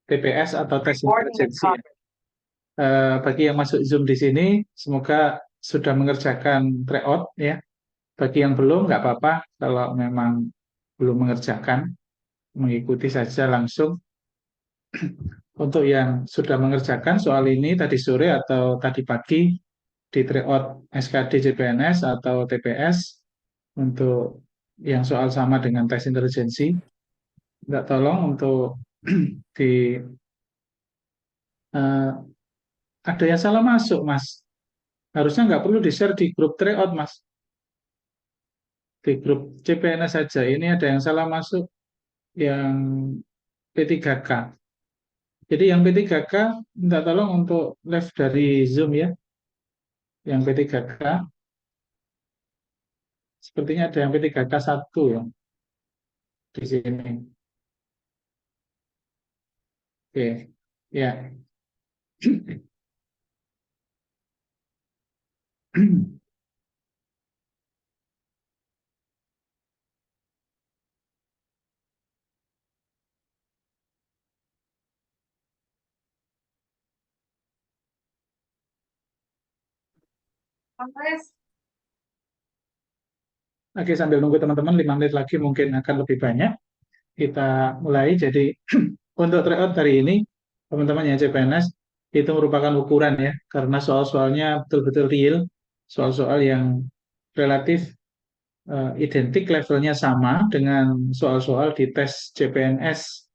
TPS atau tes intelijensi. Bagi yang masuk Zoom di sini, semoga sudah mengerjakan tryout ya. Bagi yang belum, nggak apa-apa kalau memang belum mengerjakan, mengikuti saja langsung. Untuk yang sudah mengerjakan soal ini tadi sore atau tadi pagi di tryout SKD CPNS atau TPS untuk yang soal sama dengan tes intelijensi, nggak tolong untuk di eh, ada yang salah masuk, Mas. Harusnya nggak perlu di-share di grup tryout, Mas. Di grup CPNS saja. Ini ada yang salah masuk yang P3K. Jadi yang P3K minta tolong untuk live dari Zoom ya. Yang P3K sepertinya ada yang P3K 1 ya di sini. Oke. Ya. Oke, sambil nunggu teman-teman 5 menit lagi mungkin akan lebih banyak. Kita mulai. Jadi untuk tryout hari ini, teman-teman yang CPNS, itu merupakan ukuran ya, karena soal-soalnya betul-betul real, soal-soal yang relatif identik levelnya sama dengan soal-soal di tes CPNS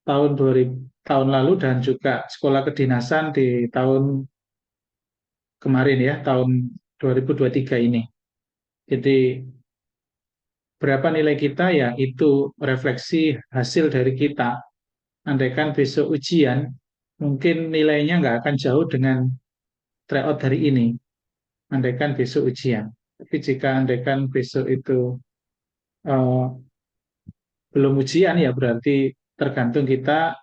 tahun 2000, tahun lalu dan juga sekolah kedinasan di tahun kemarin ya, tahun 2023 ini. Jadi berapa nilai kita ya itu refleksi hasil dari kita. Andaikan besok ujian, mungkin nilainya nggak akan jauh dengan tryout hari ini. Andaikan besok ujian. Tapi jika andaikan besok itu eh, belum ujian ya berarti tergantung kita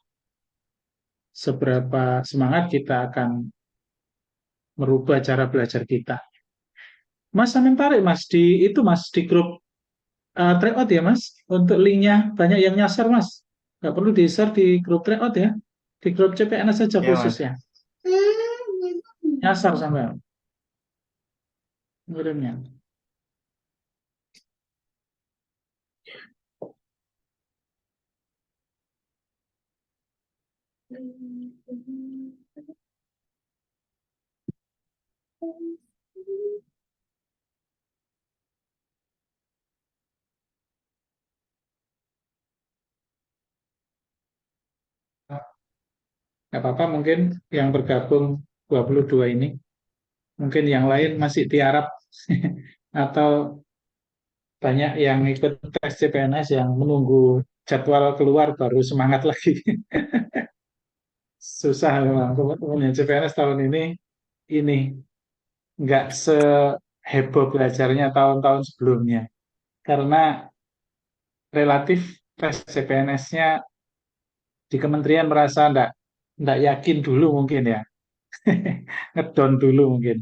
seberapa semangat kita akan merubah cara belajar kita. Mas sampai tarik Mas di itu Mas di grup tryout ya Mas. Untuk linknya banyak yang nyasar Mas. Nggak perlu di-share di grup tryout ya. Di grup CPNS saja Ya, khusus Mas. ya. Nyasar sampai ngirimnya. Nggak apa-apa mungkin yang bergabung 22 ini. Mungkin yang lain masih tiarap atau banyak yang ikut tes CPNS yang menunggu jadwal keluar baru semangat lagi. Susah memang teman-teman yang CPNS tahun ini nggak seheboh belajarnya tahun-tahun sebelumnya karena relatif tes CPNS-nya di kementerian merasa nggak yakin dulu mungkin ya ngedon dulu mungkin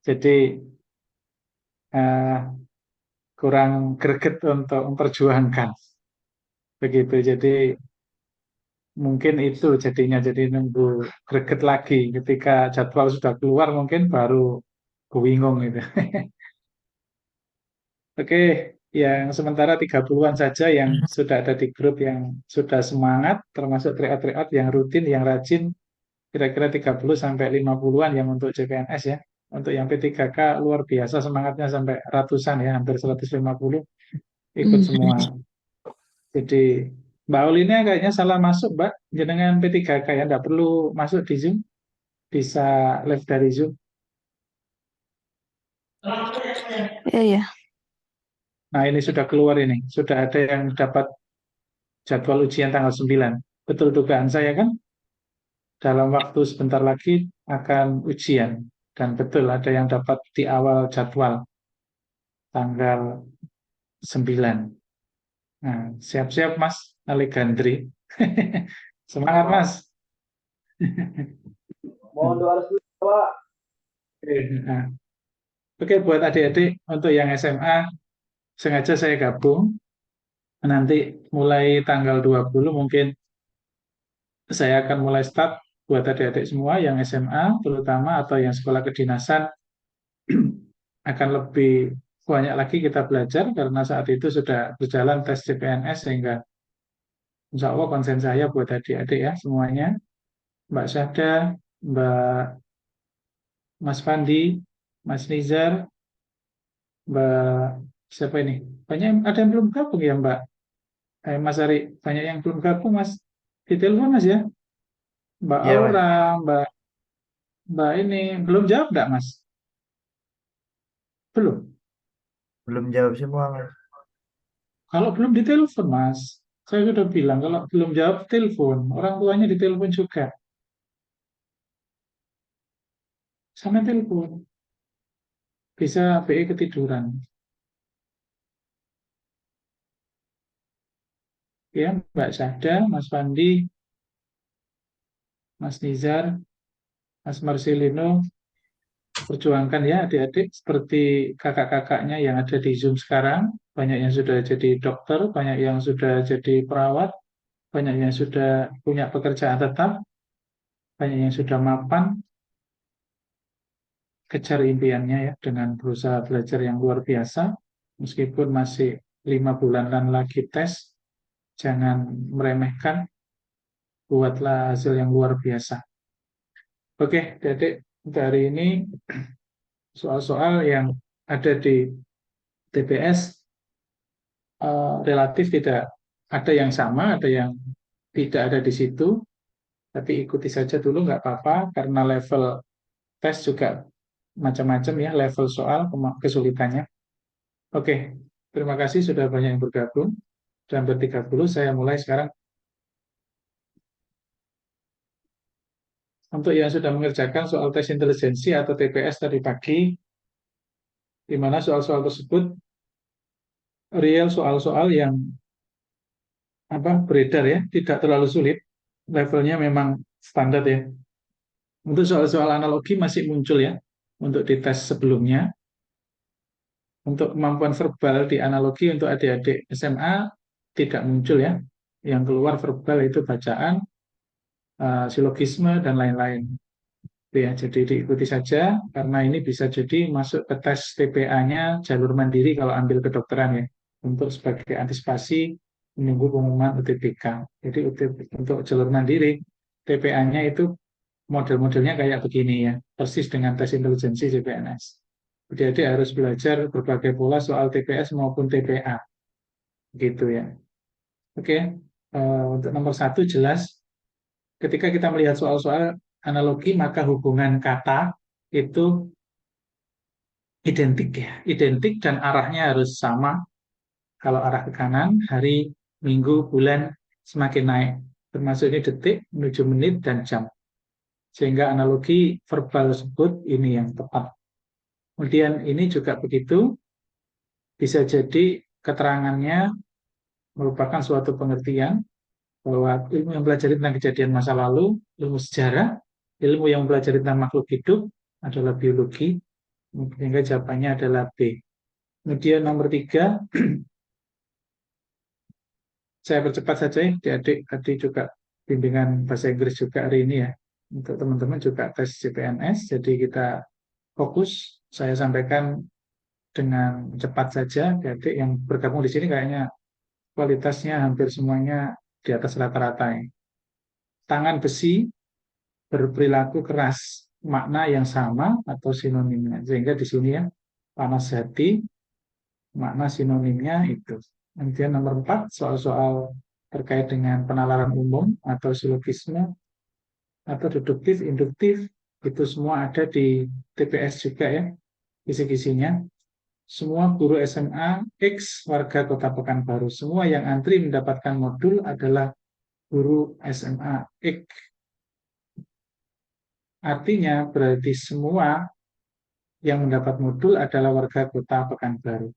jadi eh, kurang greget untuk memperjuangkan begitu jadi mungkin itu jadinya jadi nunggu greget lagi ketika jadwal sudah keluar mungkin baru bingung gitu. Oke, yang sementara 30-an saja yang sudah ada di grup yang sudah semangat, termasuk tryout-tryout yang rutin, yang rajin, kira-kira 30 sampai 50-an yang untuk CPNS ya. Untuk yang P3K luar biasa semangatnya sampai ratusan ya, hampir 150 ikut semua. Jadi Mbak Aulinya kayaknya salah masuk, Mbak. Jenengan P3K ya, nggak perlu masuk di Zoom, bisa live dari Zoom. Iya, ya. Nah ini sudah keluar ini, sudah ada yang dapat jadwal ujian tanggal 9. Betul dugaan saya kan? Dalam waktu sebentar lagi akan ujian. Dan betul ada yang dapat di awal jadwal tanggal 9. Nah, siap-siap Mas Alexandri. Semangat Mas. Mohon doa restu, Pak. Oke, nah. Oke, buat adik-adik untuk yang SMA sengaja saya gabung. Nanti mulai tanggal 20 mungkin saya akan mulai start buat adik-adik semua yang SMA terutama atau yang sekolah kedinasan akan lebih banyak lagi kita belajar karena saat itu sudah berjalan tes CPNS sehingga insya Allah konsen saya buat adik-adik ya semuanya, Mbak Syahda, Mbak Mas Fandi, Mas Nizar, Mbak siapa ini? Banyak ada yang belum gabung ya Mbak. Mas Ari, banyak yang belum gabung Mas. Di telepon Mas ya. Mbak Iya, Mas. Aura, Mbak Mbak ini belum jawab nggak Mas? Belum. Belum jawab semua, Mas. Kalau belum ditelepon Mas, saya sudah bilang kalau belum jawab telepon, orang tuanya ditelepon juga. Sama telepon. Bisa BE ketiduran. Ya, Mbak Syahda, Mas Fandi, Mas Nizar, Mas Marcelino, perjuangkan ya adik-adik seperti kakak-kakaknya yang ada di Zoom sekarang. Banyak yang sudah jadi dokter, banyak yang sudah jadi perawat, banyak yang sudah punya pekerjaan tetap, banyak yang sudah mapan, kejar impiannya ya dengan berusaha belajar yang luar biasa. Meskipun masih 5 bulan lagi tes, jangan meremehkan, buatlah hasil yang luar biasa. Oke, adik-adik, untuk hari ini soal-soal yang ada di TPS relatif tidak ada yang sama, ada yang tidak ada di situ, tapi ikuti saja dulu nggak apa-apa karena level tes juga macam-macam ya, level soal kesulitannya. Oke, terima kasih sudah banyak yang bergabung. Jam 30 saya mulai sekarang. Untuk yang sudah mengerjakan soal tes intelijensi atau TPS tadi pagi, di mana soal-soal tersebut real soal-soal yang beredar ya, tidak terlalu sulit, levelnya memang standar ya. Untuk soal-soal analogi masih muncul ya, untuk di tes sebelumnya. Untuk kemampuan verbal di analogi untuk adik-adik SMA tidak muncul ya. Yang keluar verbal itu bacaan, silogisme, dan lain-lain. Ya, jadi diikuti saja, karena ini bisa jadi masuk ke tes TPA-nya jalur mandiri kalau ambil kedokteran ya, untuk sebagai antisipasi menunggu pengumuman UTBK. Jadi untuk jalur mandiri, TPA-nya itu model-modelnya kayak begini ya, persis dengan tes intelijensi CPNS. Jadi harus belajar berbagai pola soal TPS maupun TPA, gitu ya. Oke, untuk nomor 1 jelas, ketika kita melihat soal-soal analogi, maka hubungan kata itu identik ya, identik dan arahnya harus sama. Kalau arah ke kanan, hari, minggu, bulan semakin naik. Termasuk ini detik, menuju menit, dan jam. Sehingga analogi verbal tersebut ini yang tepat. Kemudian ini juga begitu, bisa jadi keterangannya merupakan suatu pengertian bahwa ilmu yang mempelajari tentang kejadian masa lalu, ilmu sejarah, ilmu yang mempelajari tentang makhluk hidup adalah biologi, sehingga jawabannya adalah B. Kemudian nomor 3, saya percepat saja ya, adik-adik tadi juga bimbingan bahasa Inggris juga hari ini ya. Untuk teman-teman juga tes CPNS, jadi kita fokus. Saya sampaikan dengan cepat saja, adik-adik yang bergabung di sini kayaknya kualitasnya hampir semuanya di atas rata-rata ya. Tangan besi berperilaku keras, makna yang sama atau sinonimnya. Sehingga di sini ya, panas hati, makna sinonimnya itu. Kemudian nomor 4, soal-soal terkait dengan penalaran umum atau silogisme atau deduktif, induktif, itu semua ada di TPS juga ya, kisi-kisinya. Semua guru SMA X warga Kota Pekanbaru, semua yang antri mendapatkan modul adalah guru SMA X. Artinya berarti semua yang mendapat modul adalah warga Kota Pekanbaru.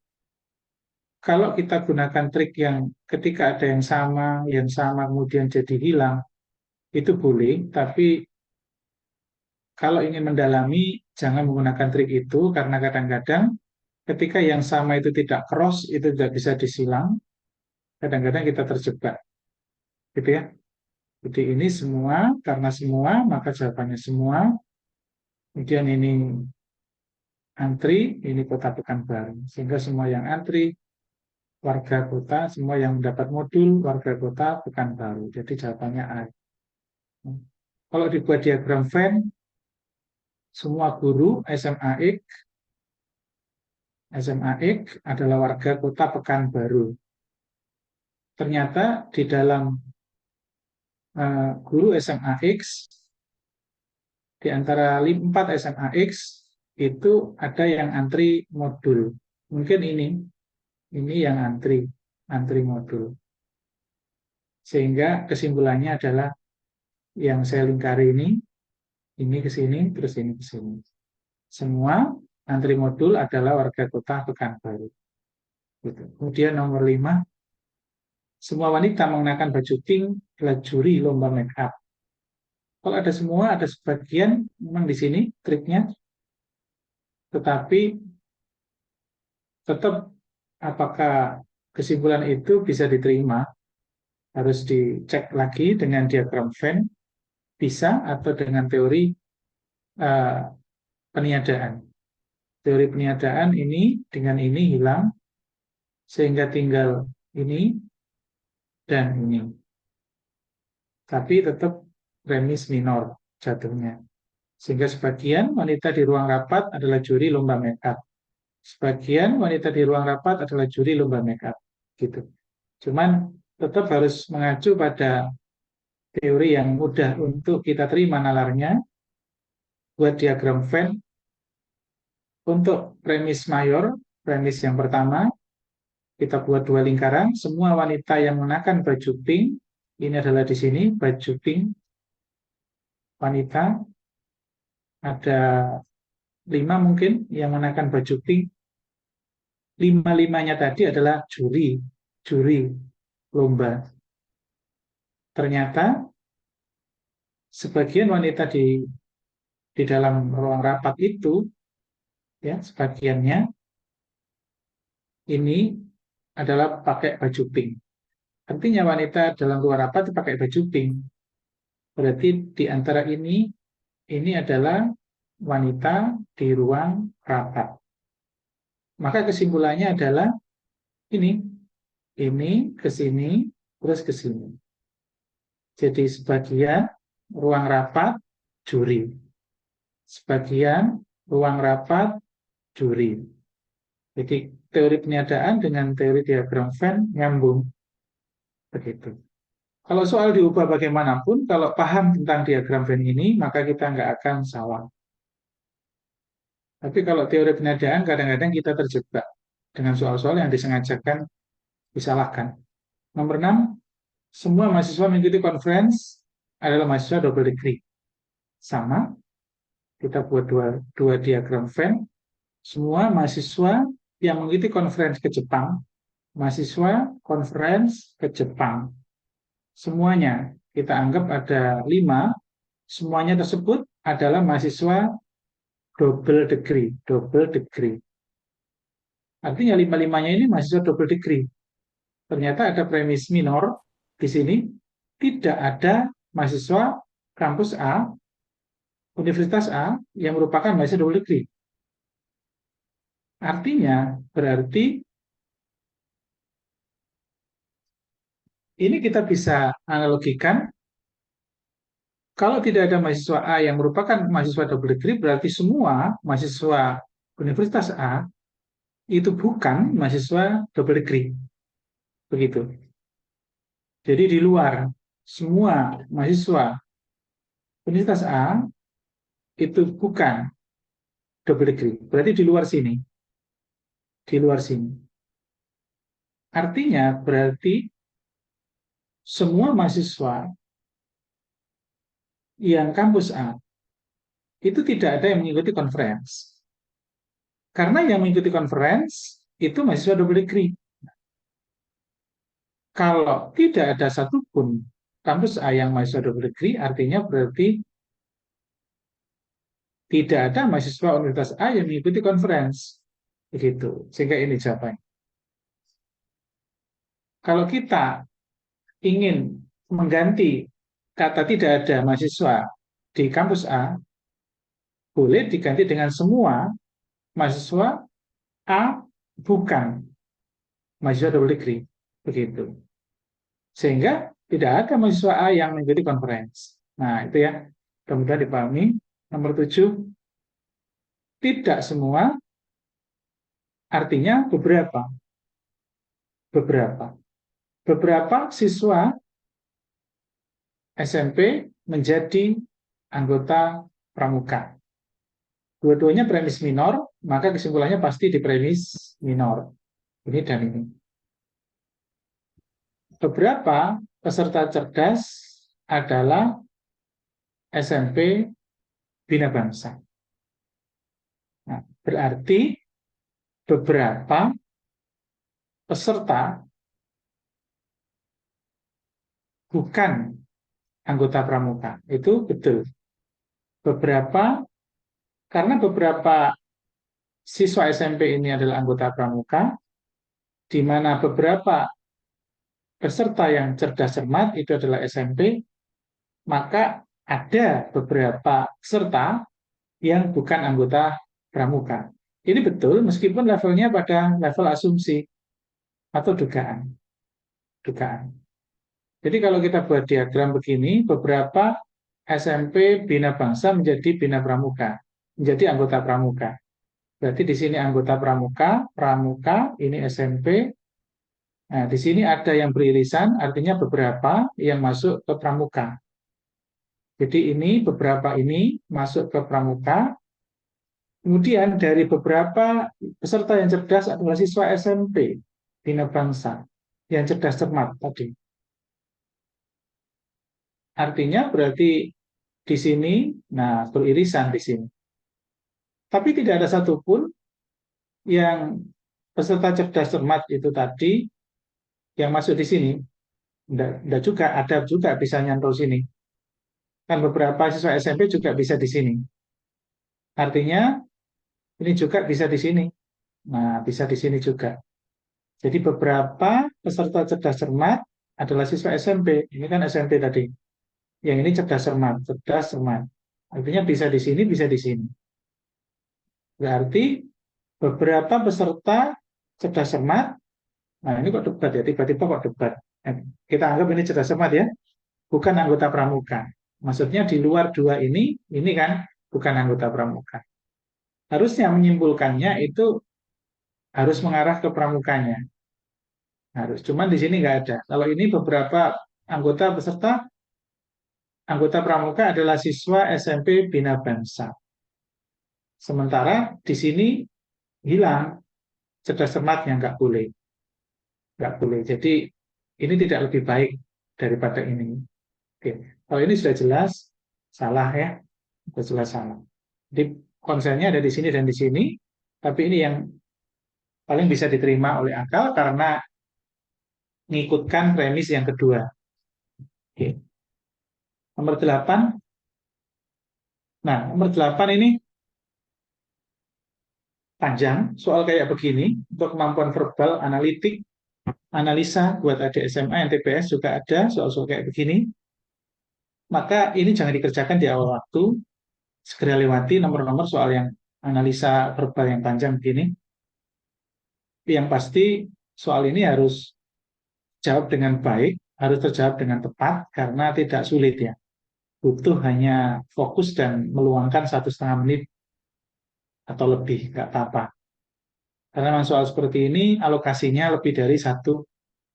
Kalau kita gunakan trik yang ketika ada yang sama kemudian jadi hilang, itu boleh, tapi kalau ingin mendalami, jangan menggunakan trik itu, karena kadang-kadang ketika yang sama itu tidak cross, itu tidak bisa disilang, kadang-kadang kita terjebak. Gitu ya. Jadi ini semua, karena semua, maka jawabannya semua. Kemudian ini antri, ini Kota Pekanbaru. Sehingga semua yang antri, warga kota, semua yang mendapat modul, warga kota Pekanbaru. Jadi jawabannya A. Kalau dibuat diagram Venn, semua guru SMA X adalah warga kota Pekanbaru. Ternyata di dalam guru SMA X, di antara 4 SMA X, itu ada yang antri modul. Mungkin ini yang antri modul. Sehingga kesimpulannya adalah yang saya lingkari ini ke sini, terus ini ke sini. Semua antri modul adalah warga kota Pekanbaru. Gitu. Kemudian nomor 5, semua wanita mengenakan baju pink adalah juri lomba make up. Kalau ada semua, ada sebagian, memang di sini triknya, tetapi tetap apakah kesimpulan itu bisa diterima, harus dicek lagi dengan diagram Venn, bisa, atau dengan teori peniadaan. Teori peniadaan ini dengan ini hilang, sehingga tinggal ini dan ini. Tapi tetap premis minor jatuhnya. Sehingga sebagian wanita di ruang rapat adalah juri lomba make up. Sebagian wanita di ruang rapat adalah juri lomba make up. Gitu. Cuman tetap harus mengacu pada teori yang mudah untuk kita terima nalarnya. Buat diagram Venn, untuk premis mayor, premis yang pertama, kita buat 2 lingkaran. Semua wanita yang mengenakan baju pink, ini adalah di sini baju pink wanita, ada 5 mungkin yang mengenakan baju pink. 5-5-nya tadi adalah juri lomba. Ternyata sebagian wanita di dalam ruang rapat itu, ya sebagiannya ini adalah pakai baju pink. Artinya wanita dalam ruang rapat itu pakai baju pink. Berarti di antara ini adalah wanita di ruang rapat. Maka kesimpulannya adalah ini ke sini, terus ke sini. Jadi sebagian ruang rapat juri, sebagian ruang rapat juri. Jadi teori peniadaan dengan teori diagram Venn nyambung. Begitu. Kalau soal diubah bagaimanapun, kalau paham tentang diagram Venn ini, maka kita nggak akan salah. Tapi kalau teori peniadaan, kadang-kadang kita terjebak dengan soal-soal yang disengajakan disalahkan. Nomor 6, semua mahasiswa mengikuti conference adalah mahasiswa double degree. Sama, kita buat dua diagram Venn. Semua mahasiswa yang mengikuti conference ke Jepang, mahasiswa conference ke Jepang. Semuanya kita anggap ada 5, semuanya tersebut adalah mahasiswa double degree. Artinya 5-5-nya ini mahasiswa double degree. Ternyata ada premis minor di sini, tidak ada mahasiswa kampus A, Universitas A yang merupakan mahasiswa double degree. Artinya berarti ini kita bisa analogikan, kalau tidak ada mahasiswa A yang merupakan mahasiswa double degree, berarti semua mahasiswa Universitas A itu bukan mahasiswa double degree. Begitu. Jadi di luar semua mahasiswa Universitas A itu bukan double degree. Berarti di luar sini. Di luar sini. Artinya berarti semua mahasiswa yang kampus A itu tidak ada yang mengikuti conference. Karena yang mengikuti conference itu mahasiswa double degree. Kalau tidak ada satupun kampus A yang mahasiswa double degree, artinya berarti tidak ada mahasiswa Universitas A yang mengikuti conference. Begitu. Sehingga ini jawabannya. Kalau kita ingin mengganti kata tidak ada mahasiswa di kampus A boleh diganti dengan semua mahasiswa A bukan mahasiswa double degree. Begitu. Sehingga tidak ada mahasiswa A yang mengikuti conference. Nah, itu ya. Kemudian dipahami. Nomor 7, tidak semua artinya beberapa. Beberapa. Beberapa siswa SMP menjadi anggota pramuka. Dua-duanya premis minor, maka kesimpulannya pasti di premis minor. Ini dan ini. Beberapa peserta cerdas adalah SMP Bina Bangsa. Nah, berarti beberapa peserta bukan anggota pramuka. Itu betul. Beberapa, karena beberapa siswa SMP ini adalah anggota pramuka, di mana beberapa peserta yang cerdas cermat itu adalah SMP, maka ada beberapa peserta yang bukan anggota pramuka. Ini betul meskipun levelnya pada level asumsi atau dugaan. Dugaan. Jadi kalau kita buat diagram begini, beberapa SMP Bina Bangsa menjadi Bina Pramuka, menjadi anggota pramuka. Berarti di sini anggota pramuka, pramuka, ini SMP. Nah, di sini ada yang beririsan, artinya beberapa yang masuk ke pramuka. Jadi ini beberapa ini masuk ke pramuka. Kemudian dari beberapa peserta yang cerdas adalah siswa SMP Bina Bangsa yang cerdas cermat tadi. Artinya berarti di sini, nah beririsan di sini. Tapi tidak ada satupun yang peserta cerdas cermat itu tadi yang masuk di sini. Tidak juga, ada juga bisa nyantol sini. Kan beberapa siswa SMP juga bisa di sini. Artinya ini juga bisa di sini. Nah, bisa di sini juga. Jadi beberapa peserta cerdas cermat adalah siswa SMP. Ini kan SMP tadi. Yang ini cerdas cermat. Artinya bisa di sini, bisa di sini. Berarti beberapa peserta cerdas cermat, nah ini kok debat ya, tiba-tiba kok debat. Kita anggap ini cerdas cermat ya, bukan anggota pramuka. Maksudnya di luar dua ini kan bukan anggota pramuka. Harusnya menyimpulkannya itu harus mengarah ke pramukanya. Harus. Cuman di sini nggak ada. Kalau ini beberapa anggota peserta, anggota pramuka adalah siswa SMP Bina Bangsa. Sementara di sini hilang cerdas cermatnya, nggak boleh. Nggak boleh. Jadi ini tidak lebih baik daripada ini. Oke. Kalau ini sudah jelas, salah ya. Sudah jelas salah. Jadi konsennya ada di sini dan di sini, tapi ini yang paling bisa diterima oleh akal karena mengikutkan premis yang kedua. Oke. Nomor 8. Nah, nomor 8 ini panjang, soal kayak begini, untuk kemampuan verbal, analitik, analisa, buat adik SMA, yang TPS juga ada soal-soal kayak begini. Maka ini jangan dikerjakan di awal waktu, segera lewati nomor-nomor soal yang analisa verbal yang panjang begini. Yang pasti soal ini harus jawab dengan baik, harus terjawab dengan tepat, karena tidak sulit ya. Butuh hanya fokus dan meluangkan 1,5 menit atau lebih, nggak apa-apa. Karena memang soal seperti ini alokasinya lebih dari 1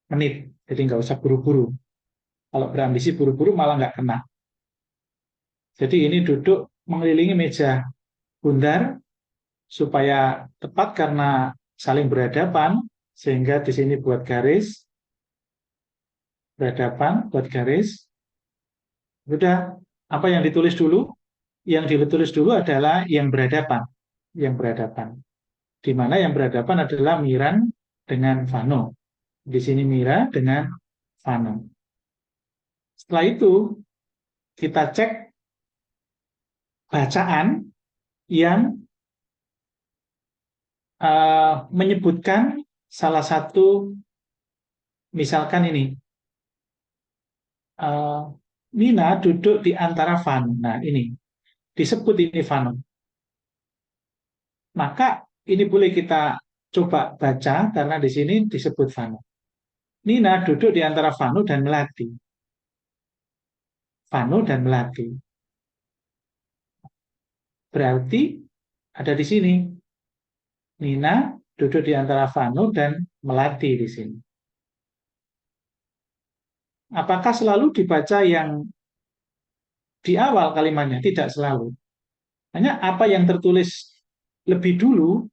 menit, jadi nggak usah buru-buru. Kalau berambisi buru-buru malah nggak kena. Jadi ini duduk mengelilingi meja bundar supaya tepat karena saling berhadapan, sehingga di sini buat garis, berhadapan, buat garis. Sudah, apa yang ditulis dulu? Yang ditulis dulu adalah yang berhadapan. Yang berhadapan. Di mana yang berhadapan adalah Miran dengan Vano. Di sini Mira dengan Vano. Setelah itu, kita cek bacaan yang menyebutkan salah satu, misalkan ini, Nina duduk di antara Vanu. Nah, ini disebut ini Vanu. Maka ini boleh kita coba baca karena di sini disebut Vanu. Nina duduk di antara Vanu dan Melati. Vanu dan Melati. Berarti ada di sini. Nina duduk di antara Vanu dan Melati di sini. Apakah selalu dibaca yang di awal kalimatnya? Tidak selalu. Hanya apa yang tertulis lebih dulu,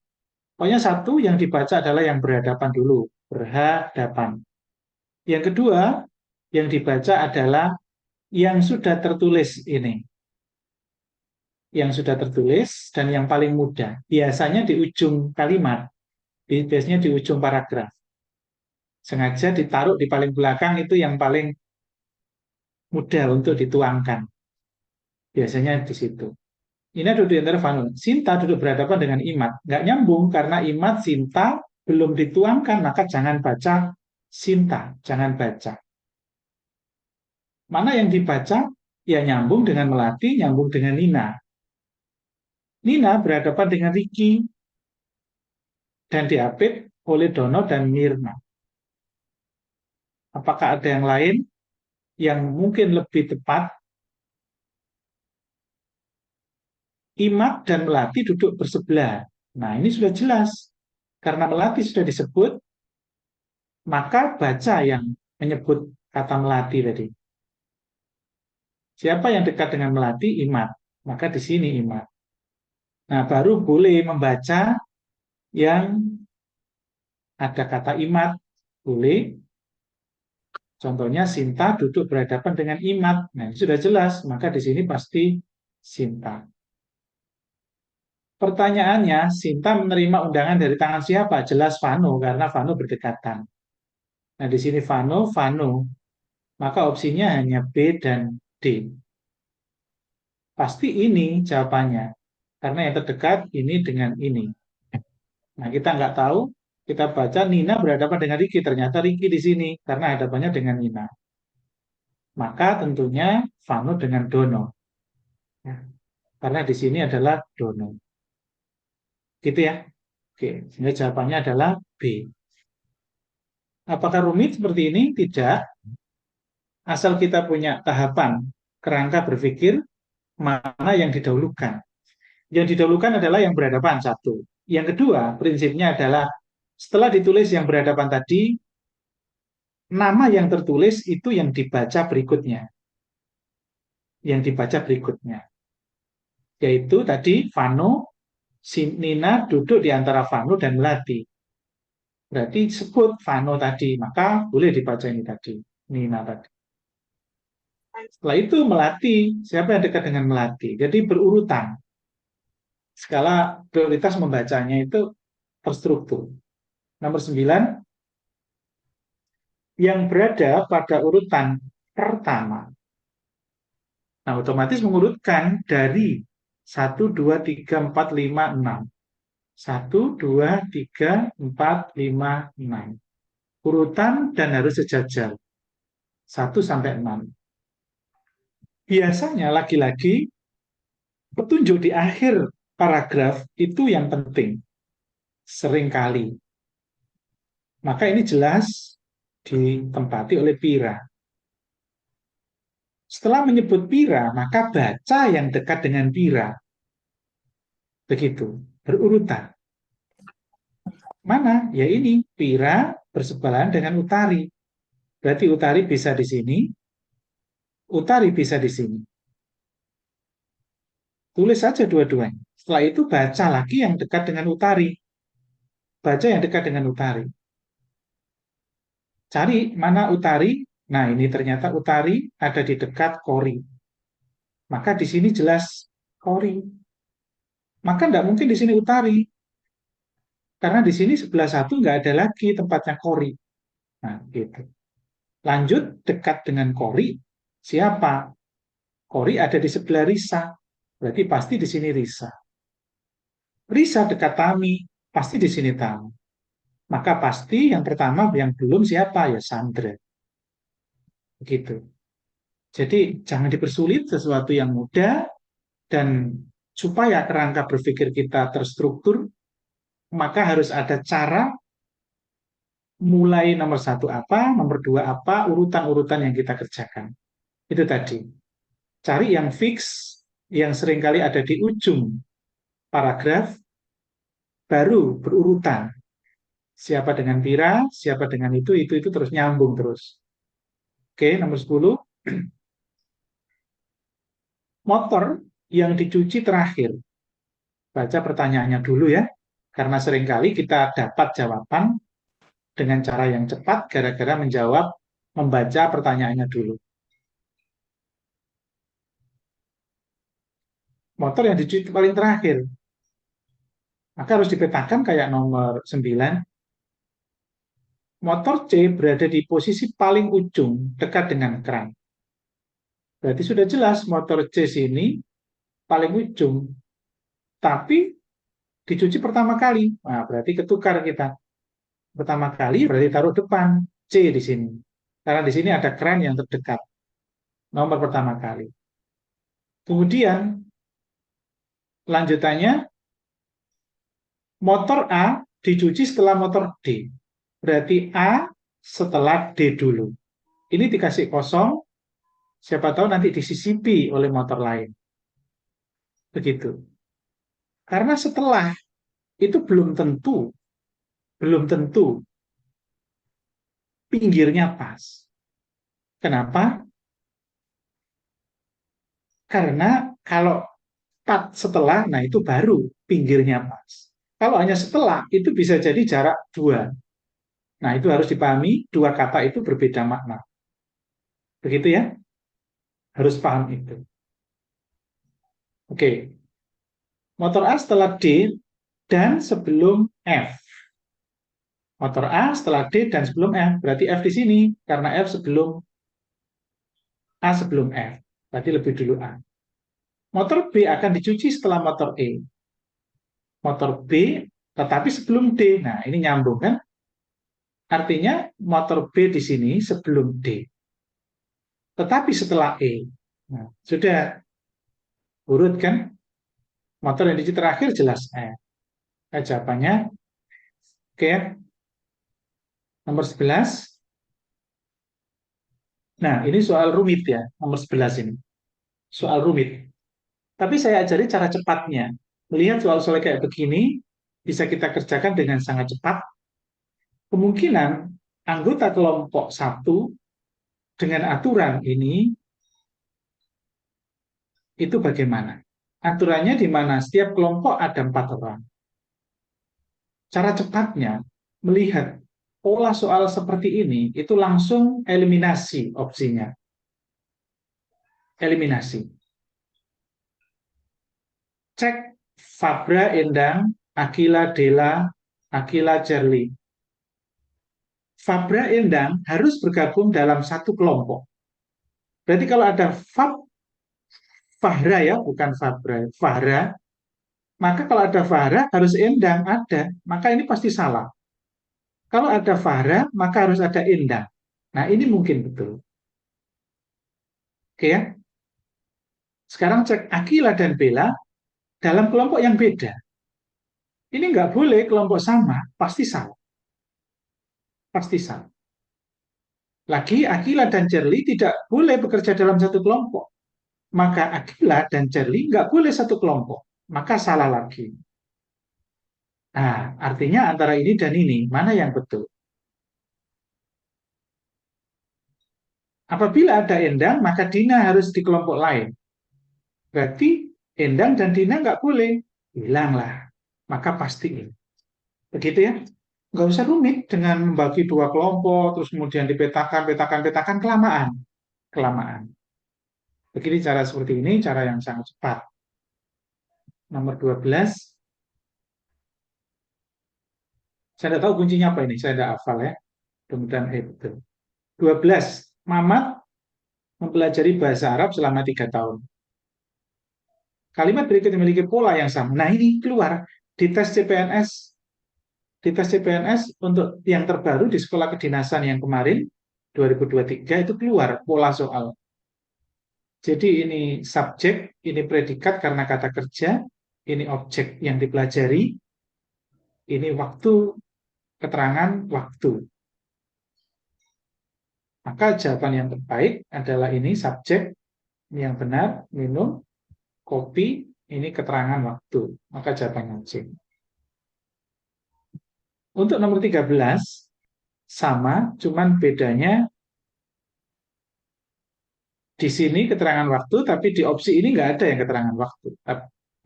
pokoknya satu yang dibaca adalah yang berhadapan dulu. Berhadapan. Yang kedua, yang dibaca adalah yang sudah tertulis ini. Yang sudah tertulis dan yang paling mudah. Biasanya di ujung kalimat. Biasanya di ujung paragraf. Sengaja ditaruh di paling belakang itu yang paling mudah untuk dituangkan. Biasanya di situ. Ini duduk di antara Vanu. Sinta duduk berhadapan dengan Imat. Nggak nyambung karena Imat, Sinta belum dituangkan, maka jangan baca Sinta. Jangan baca. Mana yang dibaca? Ya nyambung dengan Melati, nyambung dengan Nina. Nina berhadapan dengan Ricky dan diapit oleh Dono dan Mirna. Apakah ada yang lain yang mungkin lebih tepat? Imat dan Melati duduk bersebelah. Nah, ini sudah jelas. Karena Melati sudah disebut, maka baca yang menyebut kata Melati tadi. Siapa yang dekat dengan Melati? Imat. Maka di sini Imat. Nah, baru boleh membaca yang ada kata Imat. Boleh. Contohnya Sinta duduk berhadapan dengan Imat. Nah, ini sudah jelas. Maka di sini pasti Sinta. Pertanyaannya, Sinta menerima undangan dari tangan siapa? Jelas Vanu, karena Vanu berdekatan. Nah, di sini Vanu, Vanu. Maka opsinya hanya B dan D. Pasti ini jawabannya. Karena yang terdekat ini dengan ini. Nah, kita nggak tahu, kita baca Nina berhadapan dengan Ricky. Ternyata Ricky di sini, karena hadapannya dengan Nina. Maka tentunya Vanu dengan Dono. Ya. Karena di sini adalah Dono. Gitu ya. Oke, sehingga jawabannya adalah B. Apakah rumit seperti ini? Tidak. Asal kita punya tahapan kerangka berpikir mana yang didahulukan. Yang didahulukan adalah yang berhadapan, satu. Yang kedua, prinsipnya adalah setelah ditulis yang berhadapan tadi, nama yang tertulis itu yang dibaca berikutnya. Yang dibaca berikutnya. Yaitu tadi Vanu, Nina duduk di antara Vanu dan Melati. Berarti sebut Vanu tadi, maka boleh dibaca ini tadi, Nina tadi. Setelah itu Melati, siapa yang dekat dengan Melati? Jadi berurutan. Skala prioritas membacanya itu terstruktur. Nomor 9, yang berada pada urutan pertama. Nah, otomatis mengurutkan dari 1, 2, 3, 4, 5, 6. 1, 2, 3, 4, 5, 6. Urutan dan harus sejajar. 1 sampai 6. Biasanya lagi-lagi petunjuk di akhir paragraf itu yang penting. Seringkali. Maka ini jelas ditempati oleh Pira. Setelah menyebut Pira, maka baca yang dekat dengan Pira. Begitu, berurutan. Mana? Ya ini, Pira bersebelahan dengan Utari. Berarti Utari bisa di sini, Utari bisa di sini. Tulis saja dua-duanya. Setelah itu baca lagi yang dekat dengan Utari. Baca yang dekat dengan Utari. Cari mana Utari. Nah, ini ternyata Utari ada di dekat Kori. Maka di sini jelas Kori. Maka tidak mungkin di sini Utari. Karena di sini sebelah satu nggak ada lagi tempatnya Kori. Nah, gitu. Lanjut, dekat dengan Kori. Siapa? Kori ada di sebelah Risa. Berarti pasti di sini Risa. Risa dekat Tami. Pasti di sini Tami. Maka pasti yang pertama yang belum siapa? Ya Sandra. Begitu. Jadi jangan dipersulit sesuatu yang mudah, dan supaya kerangka berpikir kita terstruktur, maka harus ada cara mulai nomor satu apa, nomor dua apa, urutan-urutan yang kita kerjakan. Itu tadi. Cari yang fix, yang seringkali ada di ujung paragraf, baru berurutan. Siapa dengan Pira, siapa dengan itu terus nyambung terus. Oke, nomor 10. Motor yang dicuci terakhir. Baca pertanyaannya dulu ya, karena seringkali kita dapat jawaban dengan cara yang cepat gara-gara membaca pertanyaannya dulu. Motor yang dicuci paling terakhir, maka harus dipetakan kayak nomor 9. Motor C berada di posisi paling ujung dekat dengan keran. Berarti sudah jelas motor C sini paling ujung, tapi dicuci pertama kali. Nah, berarti ketukar kita. Pertama kali berarti taruh depan C di sini. Karena di sini ada keran yang terdekat. Nomor pertama kali. Kemudian lanjutannya motor A dicuci setelah motor D. Berarti A setelah D dulu. Ini dikasih kosong, siapa tahu nanti disisipi oleh motor lain. Begitu. Karena setelah itu belum tentu pinggirnya pas. Kenapa? Karena kalau setelah, nah itu baru pinggirnya pas. Kalau hanya setelah, itu bisa jadi jarak 2. Nah, itu harus dipahami, dua kata itu berbeda makna. Begitu ya? Harus paham itu. Oke. Motor A setelah D dan sebelum F. Motor A setelah D dan sebelum F. Berarti F di sini, karena F sebelum A sebelum F. Berarti lebih dulu A. Motor B akan dicuci setelah motor E. Motor B, tetapi sebelum D. Nah, ini nyambung kan? Artinya motor B di sini sebelum D. Tetapi setelah E. Nah, sudah urut kan? Motor yang dicuci terakhir jelas E. Jawabannya, oke. Nomor 11. Nah, ini soal rumit ya, nomor 11 ini. Soal rumit. Tapi saya ajari cara cepatnya. Melihat soal-soal kayak begini, bisa kita kerjakan dengan sangat cepat. Kemungkinan anggota kelompok 1 dengan aturan ini, itu bagaimana? Aturannya di mana setiap kelompok ada 4 orang. Cara cepatnya, melihat pola soal seperti ini, itu langsung eliminasi opsinya. Eliminasi. Cek Fabra, Endang, Akila, Dela, Akila, Jerli. Fabra, Endang harus bergabung dalam satu kelompok. Berarti kalau ada Fahra ya, bukan Fabra, Fahra, maka kalau ada Fahra harus Endang ada, maka ini pasti salah. Kalau ada Fahra, maka harus ada Endang. Nah, ini mungkin betul. Oke ya. Sekarang cek Akila dan Bella dalam kelompok yang beda. Ini nggak boleh kelompok sama, pasti salah. Pasti salah. Lagi, Akila dan Charlie tidak boleh bekerja dalam satu kelompok. Maka Akila dan Charlie nggak boleh satu kelompok. Maka salah lagi. Nah, artinya antara ini dan ini, mana yang betul? Apabila ada Endang, maka Dina harus di kelompok lain. Berarti Endang dan Dina nggak boleh. Hilanglah. Maka pasti ini. Begitu ya? Nggak usah rumit dengan membagi dua kelompok, terus kemudian dipetakan, kelamaan. Begini cara seperti ini, cara yang sangat cepat. Nomor 12. Saya tidak tahu kuncinya apa ini, saya tidak hafal ya. Mudah-mudahan betul. 12. Mamat mempelajari bahasa Arab selama 3 tahun. Kalimat berikut memiliki pola yang sama. Nah ini keluar di tes CPNS. Di tes CPNS untuk yang terbaru di sekolah kedinasan yang kemarin, 2023, itu keluar pola soal. Jadi ini subjek, ini predikat karena kata kerja, ini objek yang dipelajari, ini waktu, keterangan waktu. Maka jawaban yang terbaik adalah ini subjek, ini yang benar, minum, kopi, ini keterangan waktu. Maka jawabannya C. Untuk nomor 13, sama, cuman bedanya di sini keterangan waktu, tapi di opsi ini nggak ada yang keterangan waktu.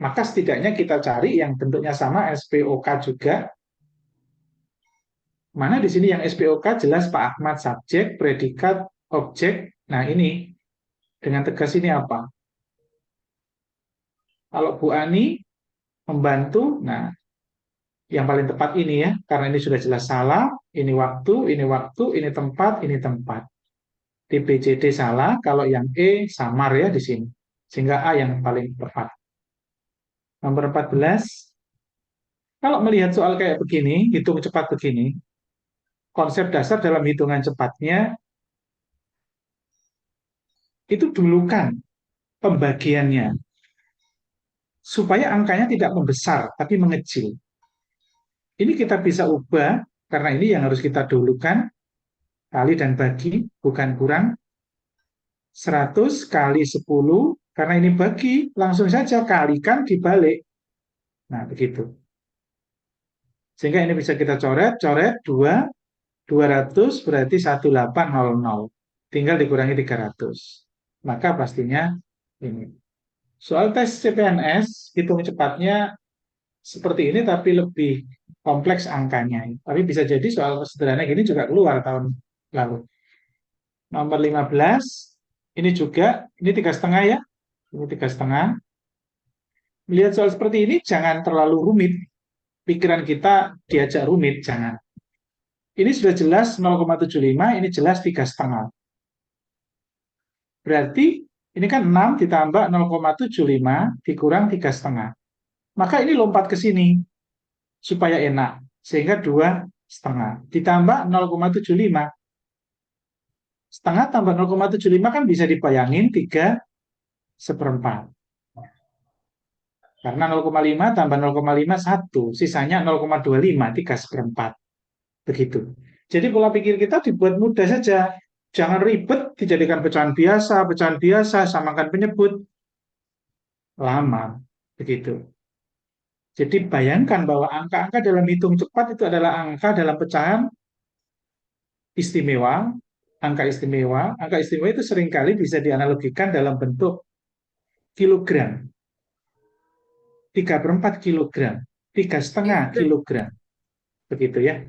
Maka setidaknya kita cari yang bentuknya sama, SPOK juga. Mana di sini yang SPOK jelas Pak Ahmad subjek, predikat, objek. Nah ini dengan tegas ini apa? Kalau Bu Ani membantu, nah yang paling tepat ini ya, karena ini sudah jelas salah, ini waktu, ini tempat, ini tempat. Di BCD salah, kalau yang E samar ya di sini. Sehingga A yang paling tepat. Nomor 14, kalau melihat soal kayak begini, hitung cepat begini, konsep dasar dalam hitungan cepatnya itu dulukan pembagiannya supaya angkanya tidak membesar tapi mengecil. Ini kita bisa ubah karena ini yang harus kita dulukan, kali dan bagi, bukan kurang. 100 kali 10, karena ini bagi, langsung saja kalikan dibalik. Nah, begitu. Sehingga ini bisa kita coret 2, 200 berarti 1800. Tinggal dikurangi 300. Maka pastinya ini. Soal tes CPNS, hitung cepatnya seperti ini tapi lebih kompleks angkanya. Tapi bisa jadi soal sederhana gini juga keluar tahun lalu. Nomor 15, ini juga, ini 3,5 ya. Ini 3,5. Melihat soal seperti ini jangan terlalu rumit. Pikiran kita diajak rumit, jangan. Ini sudah jelas 0,75, ini jelas 3,5. Berarti ini kan 6 ditambah 0,75 dikurang 3,5. Maka ini lompat ke sini supaya enak. Sehingga 2,5. Ditambah 0,75. Setengah tambah 0,75 kan bisa dibayangin 3/4. Karena 0,5 tambah 0,5 1. Sisanya 0,25, 3/4. Begitu. Jadi pola pikir kita dibuat mudah saja. Jangan ribet, dijadikan pecahan biasa, samakan penyebut. Lama. Begitu. Jadi bayangkan bahwa angka-angka dalam hitung cepat itu adalah angka dalam pecahan istimewa, angka istimewa. Angka istimewa itu seringkali bisa dianalogikan dalam bentuk kilogram. 3/4 kilogram, 3,5 kilogram. Begitu ya.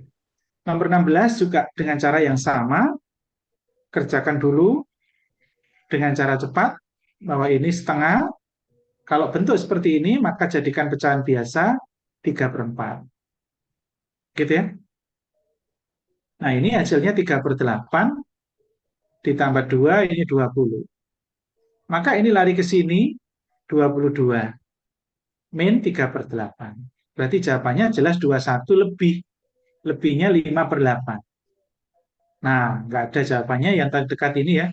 Nomor 16 juga dengan cara yang sama. Kerjakan dulu dengan cara cepat, bahwa ini setengah. Kalau bentuk seperti ini, maka jadikan pecahan biasa 3/4. Gitu ya. Nah, ini hasilnya 3/8 ditambah 2, ini 20. Maka ini lari ke sini 22. Min 3/8. Berarti jawabannya jelas 21 lebih. Lebihnya 5/8. Nah, nggak ada jawabannya yang terdekat ini ya.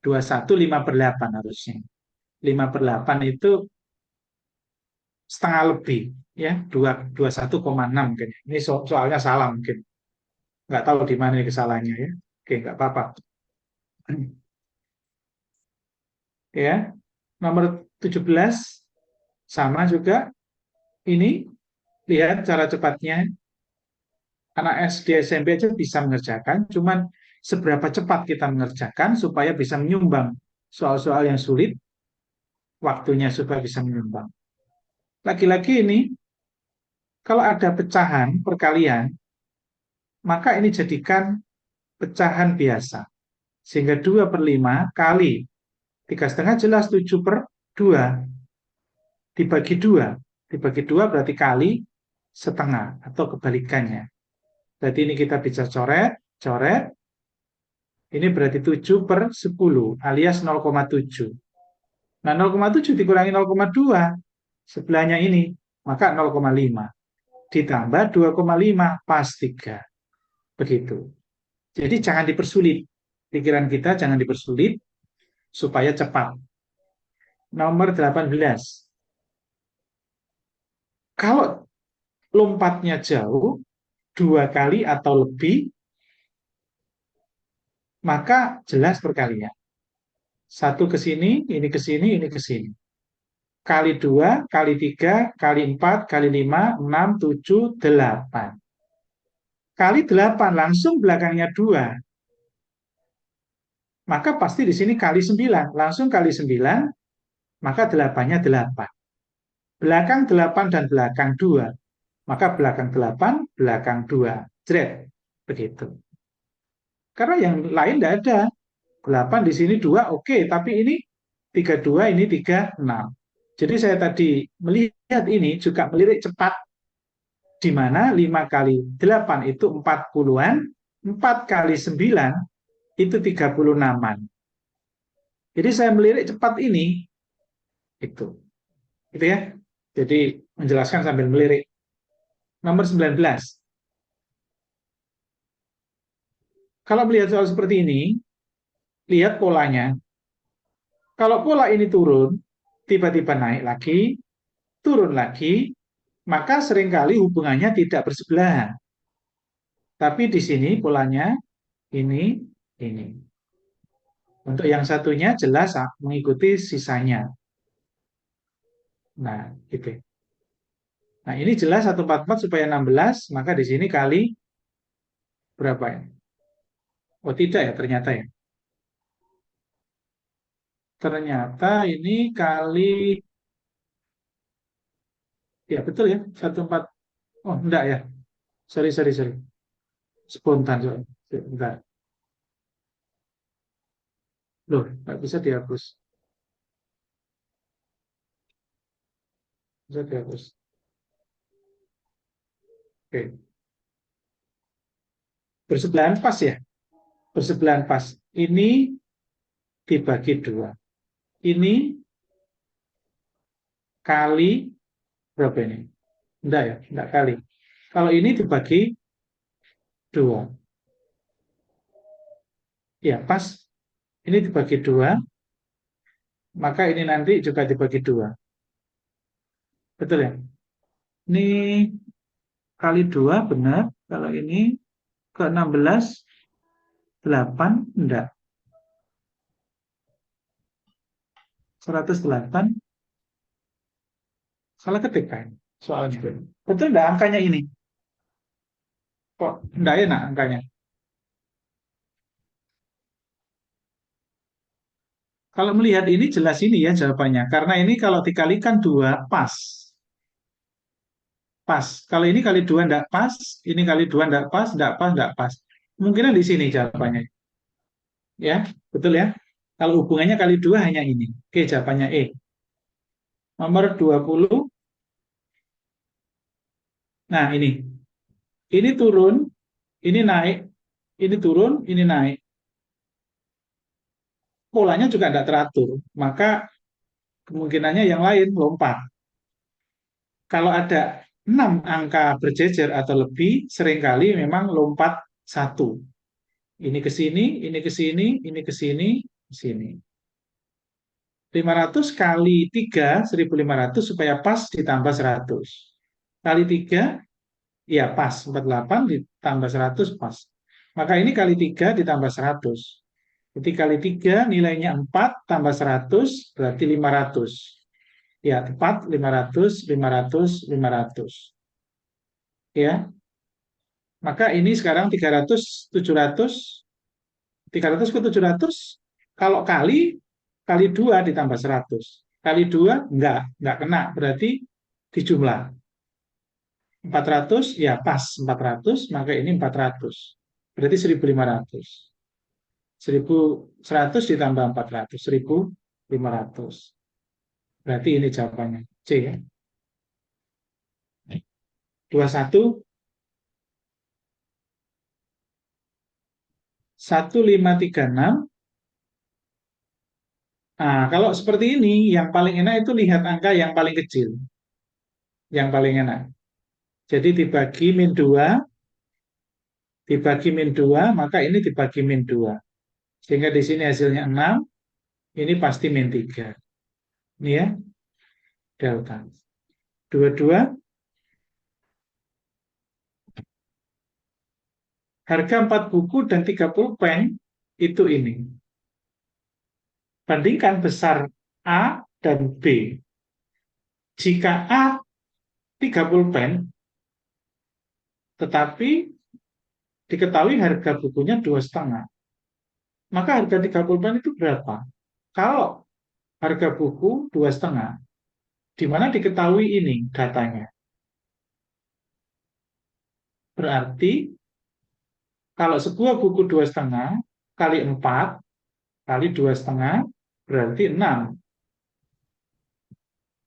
21 5/8 harusnya. 5/8 itu setengah lebih ya, 21,6 mungkin. Ini soalnya salah mungkin. Nggak tahu di mana kesalahannya ya. Oke, nggak apa-apa. Ya. Nomor 17 sama juga. Ini lihat cara cepatnya. Anak SD SMP aja bisa mengerjakan, cuman seberapa cepat kita mengerjakan supaya bisa menyumbang soal-soal yang sulit, waktunya supaya bisa menyumbang. Lagi-lagi ini, kalau ada pecahan perkalian, maka ini jadikan pecahan biasa. Sehingga 2/5 kali 3,5 jelas 7/2. Dibagi 2. Dibagi 2 berarti kali setengah atau kebalikannya. Berarti ini kita bisa coret, coret. Ini berarti 7/10 alias 0,7. Nah, 0,7 dikurangi 0,2, sebelahnya ini, maka 0,5. Ditambah 2,5 pas 3. Begitu. Jadi jangan dipersulit. Pikiran kita jangan dipersulit. supaya cepat. Nomor 18. Kalau lompatnya jauh, 2 kali atau lebih, maka jelas perkalian. 1 ke sini, ini ke sini, ini ke sini. Kali 2, kali 3, kali 4, kali 5, 6, 7, 8. Kali 8, langsung belakangnya 2. Maka pasti di sini kali 9. Langsung kali 9, maka 8-nya 8. Belakang 8 dan belakang 2. Maka belakang 8, belakang 2. Jret. Begitu. Karena yang lain tidak ada. 8 di sini 2, oke. Tapi ini 32, ini 36. Jadi saya tadi melihat ini juga melirik cepat, di mana 5 kali 8 itu 40-an, 4 kali 9 itu 36-an. Jadi saya melirik cepat ini, itu ya. Jadi menjelaskan sambil melirik. Nomor 19. Kalau melihat soal seperti ini, lihat polanya. Kalau pola ini turun, tiba-tiba naik lagi, turun lagi, maka seringkali hubungannya tidak bersebelahan. Tapi di sini polanya ini, ini. Untuk yang satunya jelas mengikuti sisanya. Nah, gitu. Nah, ini jelas 144 supaya 16, maka di sini kali berapa ya? Oh, tidak ya, ternyata ya. Ternyata ini kali, ya betul ya, 14. Oh, enggak ya. Sorry, sorry, sorry. Spontan, sorry. Enggak. Loh, nggak bisa dihapus. Bisa dihapus. Oke. Bersebelahan pas ya. Bersebelahan pas. Ini dibagi 2. Ini kali berapa ini? Enggak ya, enggak kali. Kalau ini dibagi 2. Ya, pas. Ini dibagi 2, maka ini nanti juga dibagi 2. Betul ya? Ini kali 2 benar. Kalau ini ke 16, 8 enggak. 108 salah ketik kan soalnya. Betul enggak angkanya ini? Kok enggak enak angkanya? Kalau melihat ini jelas ini ya jawabannya. Karena ini kalau dikalikan 2 pas. Pas. Kalau ini kali 2 enggak pas, ini kali 2 enggak pas, enggak pas, enggak pas. Kemungkinan di sini jawabannya. Ya, betul ya? Kalau hubungannya kali 2 hanya ini. Oke, jawabannya E. Nomor 20. Nah, ini. Ini turun, ini naik, ini turun, ini naik. Polanya juga tidak teratur. Maka kemungkinannya yang lain lompat. Kalau ada 6 angka berjejer atau lebih, seringkali memang lompat 1. Ini ke sini, ini ke sini, ini ke sini, ke sini. 500 kali 3, 1500 supaya pas ditambah 100. Kali 3, ya pas. 48 ditambah 100 pas. Maka ini kali 3 ditambah 100. Jadi kali 3 nilainya 4 tambah 100 berarti 500. Ya, tepat 500, 500, 500. Ya. Maka ini sekarang 300, 700, 300 ke 700, kalau kali 2 ditambah 100. Kali 2 enggak kena, berarti dijumlah. 400, ya pas 400, maka ini 400. Berarti 1500. 1100 ditambah 400, 1500. Berarti ini jawabannya. C ya. 21, 1536. Nah, kalau seperti ini, yang paling enak itu lihat angka yang paling kecil. Yang paling enak. Jadi dibagi min 2, dibagi min 2, maka ini dibagi min 2. Sehingga di sini hasilnya 6, Ini pasti min 3. Ini ya, delta. 22, harga 4 buku dan 30 pen itu ini. Bandingkan besar A dan B. Jika A 30 pen, tetapi diketahui harga bukunya 2,5, maka harga 30 pen itu berapa? Kalau harga buku 2,5, di mana diketahui ini datanya. Berarti kalau sebuah buku 2,5 kali 4 kali 2,5 berarti 6.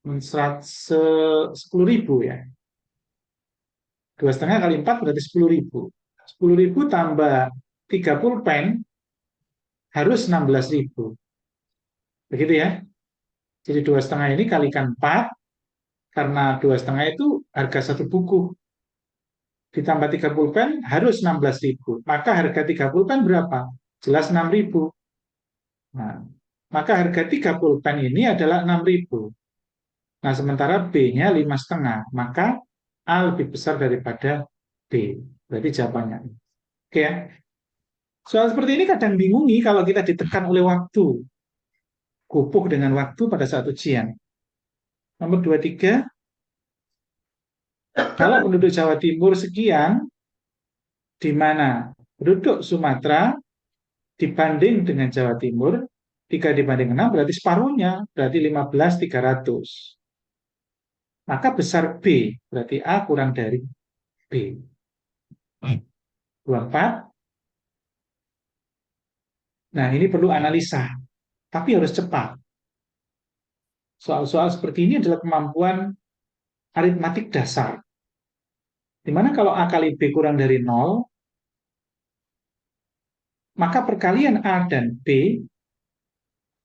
10.000 ya. 2,5 kali 4 berarti 10.000. 10.000 tambah 30 pen harus 16.000. Begitu ya. Jadi 2,5 ini kalikan 4, karena 2,5 itu harga satu buku. Ditambah 30 pen harus 16.000. Maka harga 30 pen berapa? Jelas 6.000. Nah, maka harga 30 pen ini adalah 6.000. Nah, sementara B-nya 5,5. Maka A lebih besar daripada B. Berarti jawabannya. Oke ya. Soal seperti ini kadang bingungi kalau kita ditekan oleh waktu. Kupuh dengan waktu pada saat ujian. Nomor 23. Kalau penduduk Jawa Timur sekian, di mana penduduk Sumatera dibanding dengan Jawa Timur, 3 dibanding 6 berarti separuhnya, berarti 15.300. Maka besar B, berarti A kurang dari B. 24. Nah, ini perlu analisa, tapi harus cepat. Soal-soal seperti ini adalah kemampuan aritmatik dasar. Dimana kalau A kali B kurang dari 0, maka perkalian A dan B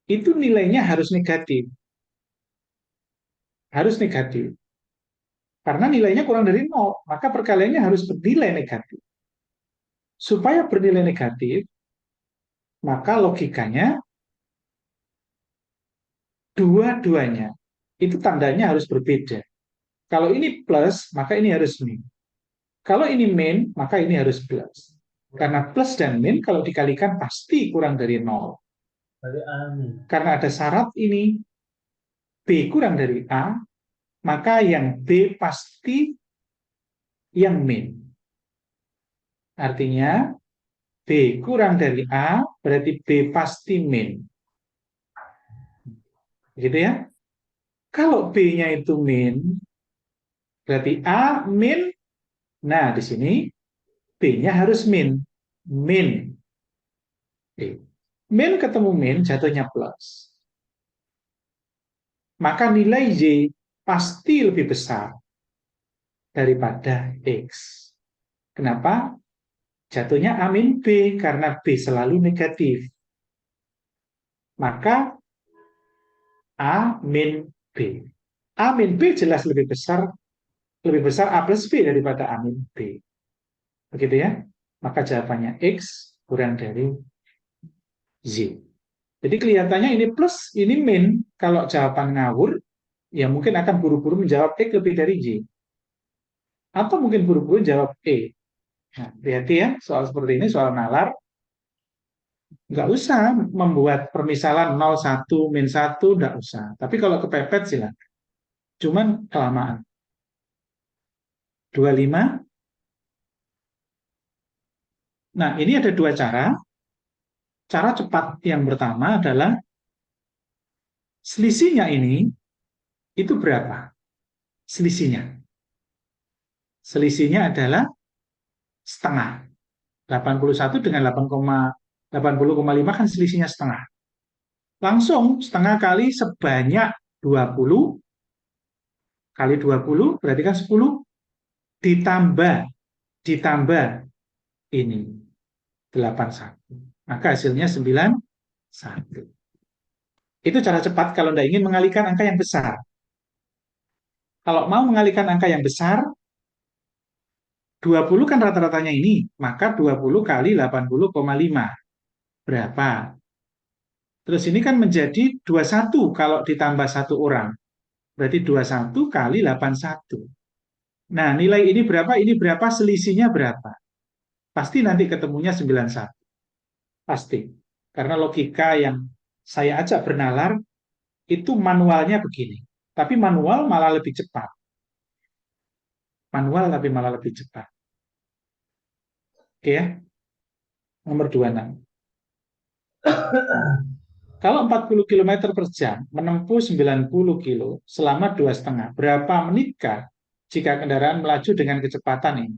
itu nilainya harus negatif. Harus negatif. Karena nilainya kurang dari 0, maka perkaliannya harus bernilai negatif. Supaya bernilai negatif, maka logikanya dua-duanya itu tandanya harus berbeda. Kalau ini plus, maka ini harus min. Kalau ini min, maka ini harus plus. Karena plus dan min kalau dikalikan pasti kurang dari 0. Karena ada syarat ini, B kurang dari A, maka yang B pasti yang min. Artinya, B kurang dari A, berarti B pasti min. Gitu ya. Kalau B-nya itu min, berarti A min. Nah, di sini B-nya harus min. Min. Min ketemu min, jatuhnya plus. Maka nilai Y pasti lebih besar daripada X. Kenapa? Jatuhnya A min B, karena B selalu negatif. Maka A min B. A min B jelas lebih besar A plus B daripada A min B. Begitu ya? Maka jawabannya X kurang dari Z. Jadi kelihatannya ini plus, ini min. Kalau jawaban ngawur, ya mungkin akan buru-buru menjawab X lebih dari Y. Atau mungkin buru-buru jawab E. Nah, hati-hati ya, soal seperti ini, soal nalar. Nggak usah membuat permisalan 0, 1, min 1, nggak usah. Tapi kalau kepepet silakan. Cuman kelamaan. 25. Nah, ini ada dua cara. Cara cepat yang pertama adalah selisihnya ini itu berapa? Selisihnya. Selisihnya adalah setengah. 81 dengan 80,5 kan selisihnya setengah. Langsung setengah kali sebanyak 20 kali 20 berarti kan 10 ditambah ini 81. Maka hasilnya 91. Itu cara cepat kalau Anda ingin mengalihkan angka yang besar. Kalau mau mengalihkan angka yang besar, 20 kan rata-ratanya ini, maka 20 kali 80,5. Berapa? Terus ini kan menjadi 21 kalau ditambah satu orang. Berarti 21 kali 81. Nah, nilai ini berapa, ini berapa, selisihnya berapa? Pasti nanti ketemunya 91. Pasti. Karena logika yang saya ajak bernalar, itu manualnya begini. Tapi manual malah lebih cepat. Manual tapi malah lebih cepat. Oke ya? Nomor 26. Kalau 40 km per jam menempuh 90 kilo selama 2,5, berapa menitkah jika kendaraan melaju dengan kecepatan ini?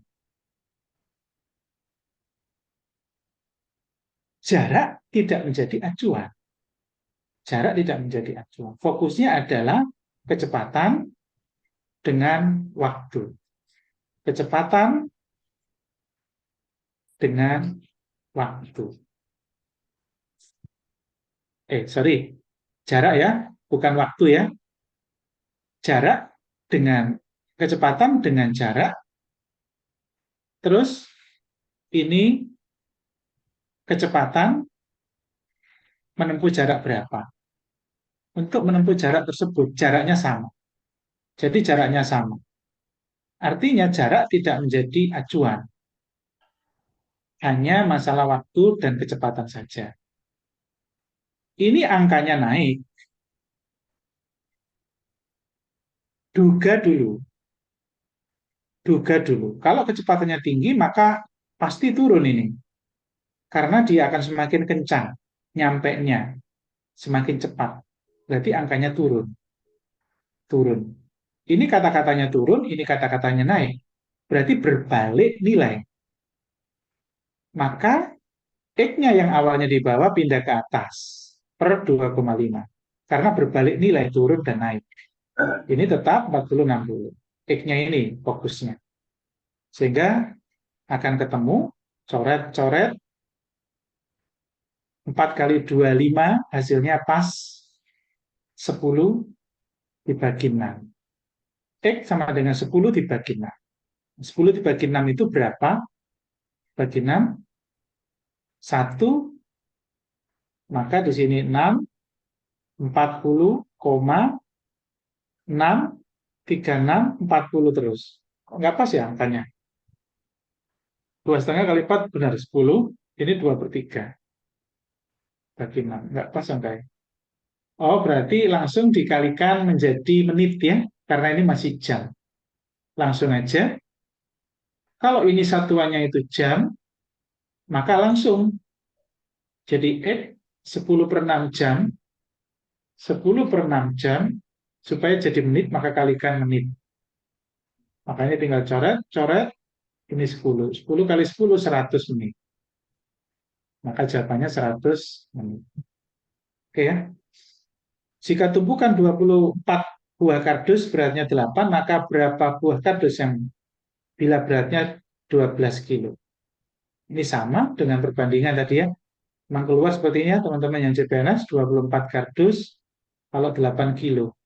Jarak tidak menjadi acuan. Jarak tidak menjadi acuan. Fokusnya adalah kecepatan dengan waktu. Kecepatan dengan waktu. Sorry. Jarak ya, bukan waktu ya. Jarak dengan kecepatan dengan jarak. Terus ini kecepatan menempuh jarak berapa. Untuk menempuh jarak tersebut, jaraknya sama. Jadi jaraknya sama. Artinya jarak tidak menjadi acuan. Hanya masalah waktu dan kecepatan saja. Ini angkanya naik. Duga dulu. Duga dulu. Kalau kecepatannya tinggi, maka pasti turun ini. Karena dia akan semakin kencang nyampenya, semakin cepat. Berarti angkanya turun. Turun. Ini kata-katanya turun, ini kata-katanya naik. Berarti berbalik nilai. Maka X-nya yang awalnya di bawah pindah ke atas per 2,5. Karena berbalik nilai turun dan naik. Ini tetap 40-60. X-nya ini fokusnya. Sehingga akan ketemu coret-coret 4 kali 25 hasilnya pas 10 dibagi 6. X sama dengan 10 dibagi 6. 10 dibagi 6 itu berapa? Bagi 6, 1, maka di sini 6, 40,6, 36, 40 terus. Kok nggak pas ya angkanya? 2,5 kali 4 benar 10, ini 2/3. Bagi 6, nggak pas angkanya. Oh, berarti langsung dikalikan menjadi menit ya, karena ini masih jam. Langsung aja. Kalau ini satuannya itu jam, maka langsung. Jadi 10/6 jam, 10/6 jam, supaya jadi menit, maka kalikan menit. Makanya tinggal coret, ini 10. 10 kali 10, 100 menit. Maka jawabannya 100 menit. Oke ya. Jika tumpukan 24 buah kardus beratnya 8, maka berapa buah kardus yang bila beratnya 12 kilo? Ini sama dengan perbandingan tadi ya. Memang keluar sepertinya teman-teman yang CPNS 24 kardus kalau 8 kilo.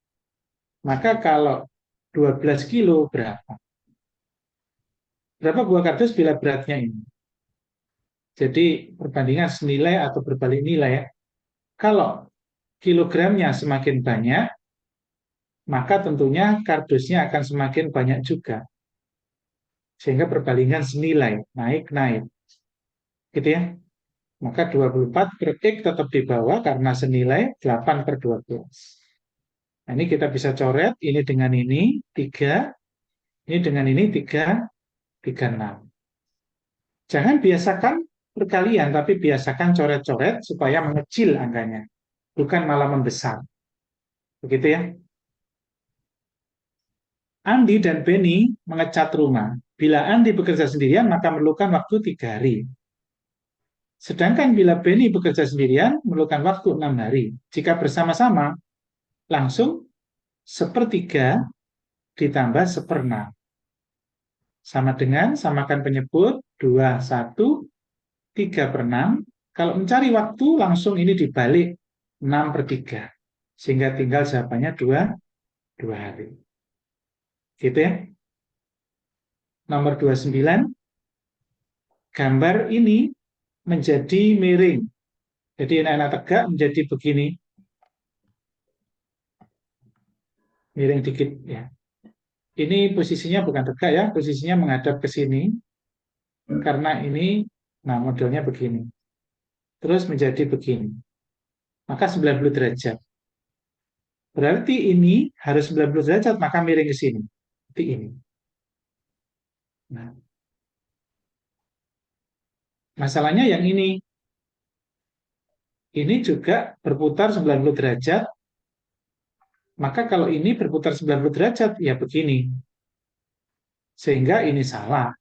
Maka kalau 12 kilo berapa? Berapa buah kardus bila beratnya ini? Jadi perbandingan senilai atau berbalik nilai ya. Kalau kilogramnya semakin banyak, maka tentunya kardusnya akan semakin banyak juga. Sehingga perbandingan senilai, naik-naik. Gitu ya. Maka 24 per X tetap di bawah karena senilai 8/12. Nah, ini kita bisa coret, ini dengan ini 3, ini dengan ini 3, 36. Jangan biasakan perkalian, tapi biasakan coret-coret supaya mengecil angkanya, bukan malah membesar. Begitu ya. Andi dan Benny mengecat rumah. Bila Andi bekerja sendirian, maka memerlukan waktu 3 hari. Sedangkan bila Benny bekerja sendirian, memerlukan waktu 6 hari. Jika bersama-sama, langsung 1/3 ditambah 1/6. Sama dengan, samakan penyebut, 2, 1, 3/6. Kalau mencari waktu, langsung ini dibalik 6/3. Sehingga tinggal jawabannya 2 hari. Gitu ya. Nomor 29. Gambar ini menjadi miring Jadi ini anak tegak menjadi begini. Miring dikit ya. Ini posisinya bukan tegak ya, posisinya menghadap ke sini. Karena ini, nah modelnya begini. Terus menjadi begini. Maka 90 derajat. Berarti ini harus 90 derajat, maka miring ke sini. Seperti ini. Nah, masalahnya yang ini. Ini juga berputar 90 derajat. Maka kalau ini berputar 90 derajat, ya begini. Sehingga ini salah.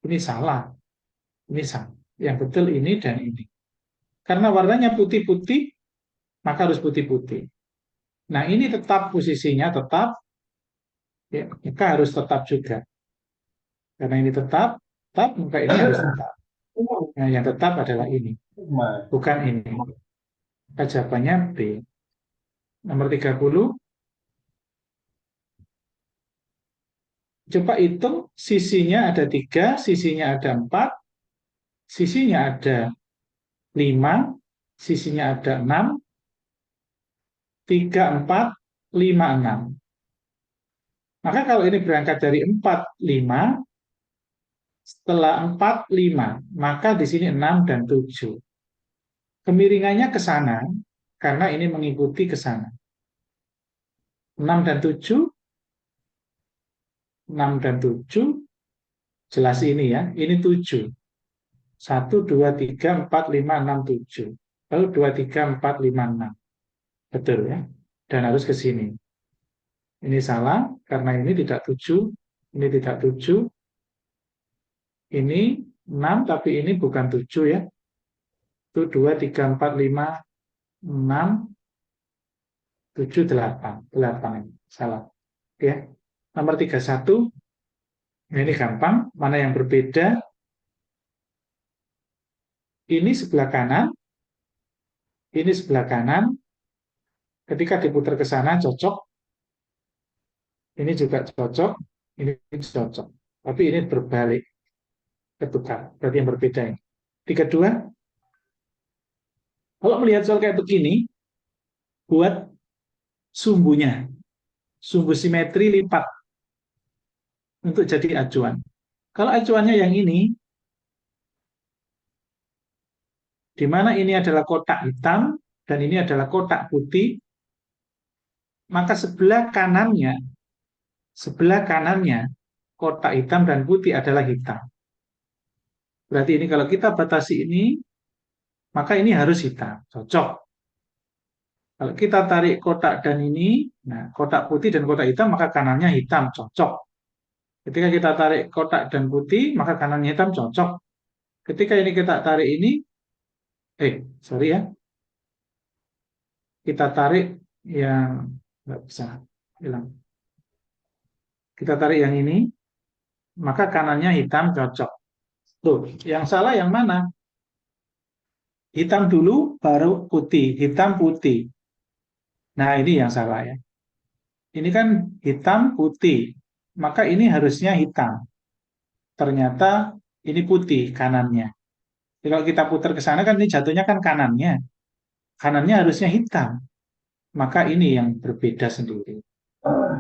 Ini salah. Ini salah. Yang betul ini dan ini. Karena warnanya putih-putih, maka harus putih-putih. Nah, ini tetap posisinya, tetap. Ya, maka harus tetap juga. Karena ini tetap, maka ini harus tetap. Nah, yang tetap adalah ini, bukan ini. Jawabannya B. Nomor 30. Coba hitung, sisinya ada 3, sisinya ada 4, sisinya ada 5, sisinya ada 6, 3, 4, 5, 6. Maka kalau ini berangkat dari 4, 5, setelah 4, 5, maka di sini 6 dan 7. Kemiringannya ke sana, karena ini mengikuti ke sana. 6 dan 7, 6 dan 7, jelas ini ya, ini 7. 1, 2, 3, 4, 5, 6, 7. Lalu 2, 3, 4, 5, 6. Betul ya, dan harus ke sini. Ini salah, karena ini tidak 7, ini tidak 7. Ini 6, tapi ini bukan 7 ya. Itu 2, 3, 4, 5, 6, 7, 8. 8 ini, salah. Ya. Nomor 31, ini gampang. Mana yang berbeda? Ini sebelah kanan, ini sebelah kanan. Ketika diputar ke sana, cocok. Ini juga cocok, ini cocok. Tapi ini berbalik, ketukar. Berarti yang berbeda ini. 32, kalau melihat soal kayak begini, buat sumbunya. Sumbu simetri lipat untuk jadi acuan. Kalau acuannya yang ini, di mana ini adalah kotak hitam dan ini adalah kotak putih, maka sebelah kanannya kotak hitam dan putih adalah hitam. Berarti ini kalau kita batasi ini, maka ini harus hitam, cocok. Kalau kita tarik kotak dan ini, nah kotak putih dan kotak hitam, maka kanannya hitam, cocok. Ketika kita tarik kotak dan putih, maka kanannya hitam, cocok. Ketika ini kita tarik ini, sorry ya, kita tarik yang nggak bisa hilang. Kita tarik yang ini, maka kanannya hitam, cocok. Tuh, yang salah yang mana? Hitam dulu, baru putih. Hitam, putih. Nah, ini yang salah ya. Ini kan hitam, putih. Maka ini harusnya hitam. Ternyata ini putih kanannya. Jadi kalau kita putar ke sana kan ini jatuhnya kan kanannya. Kanannya harusnya hitam. Maka ini yang berbeda sendiri.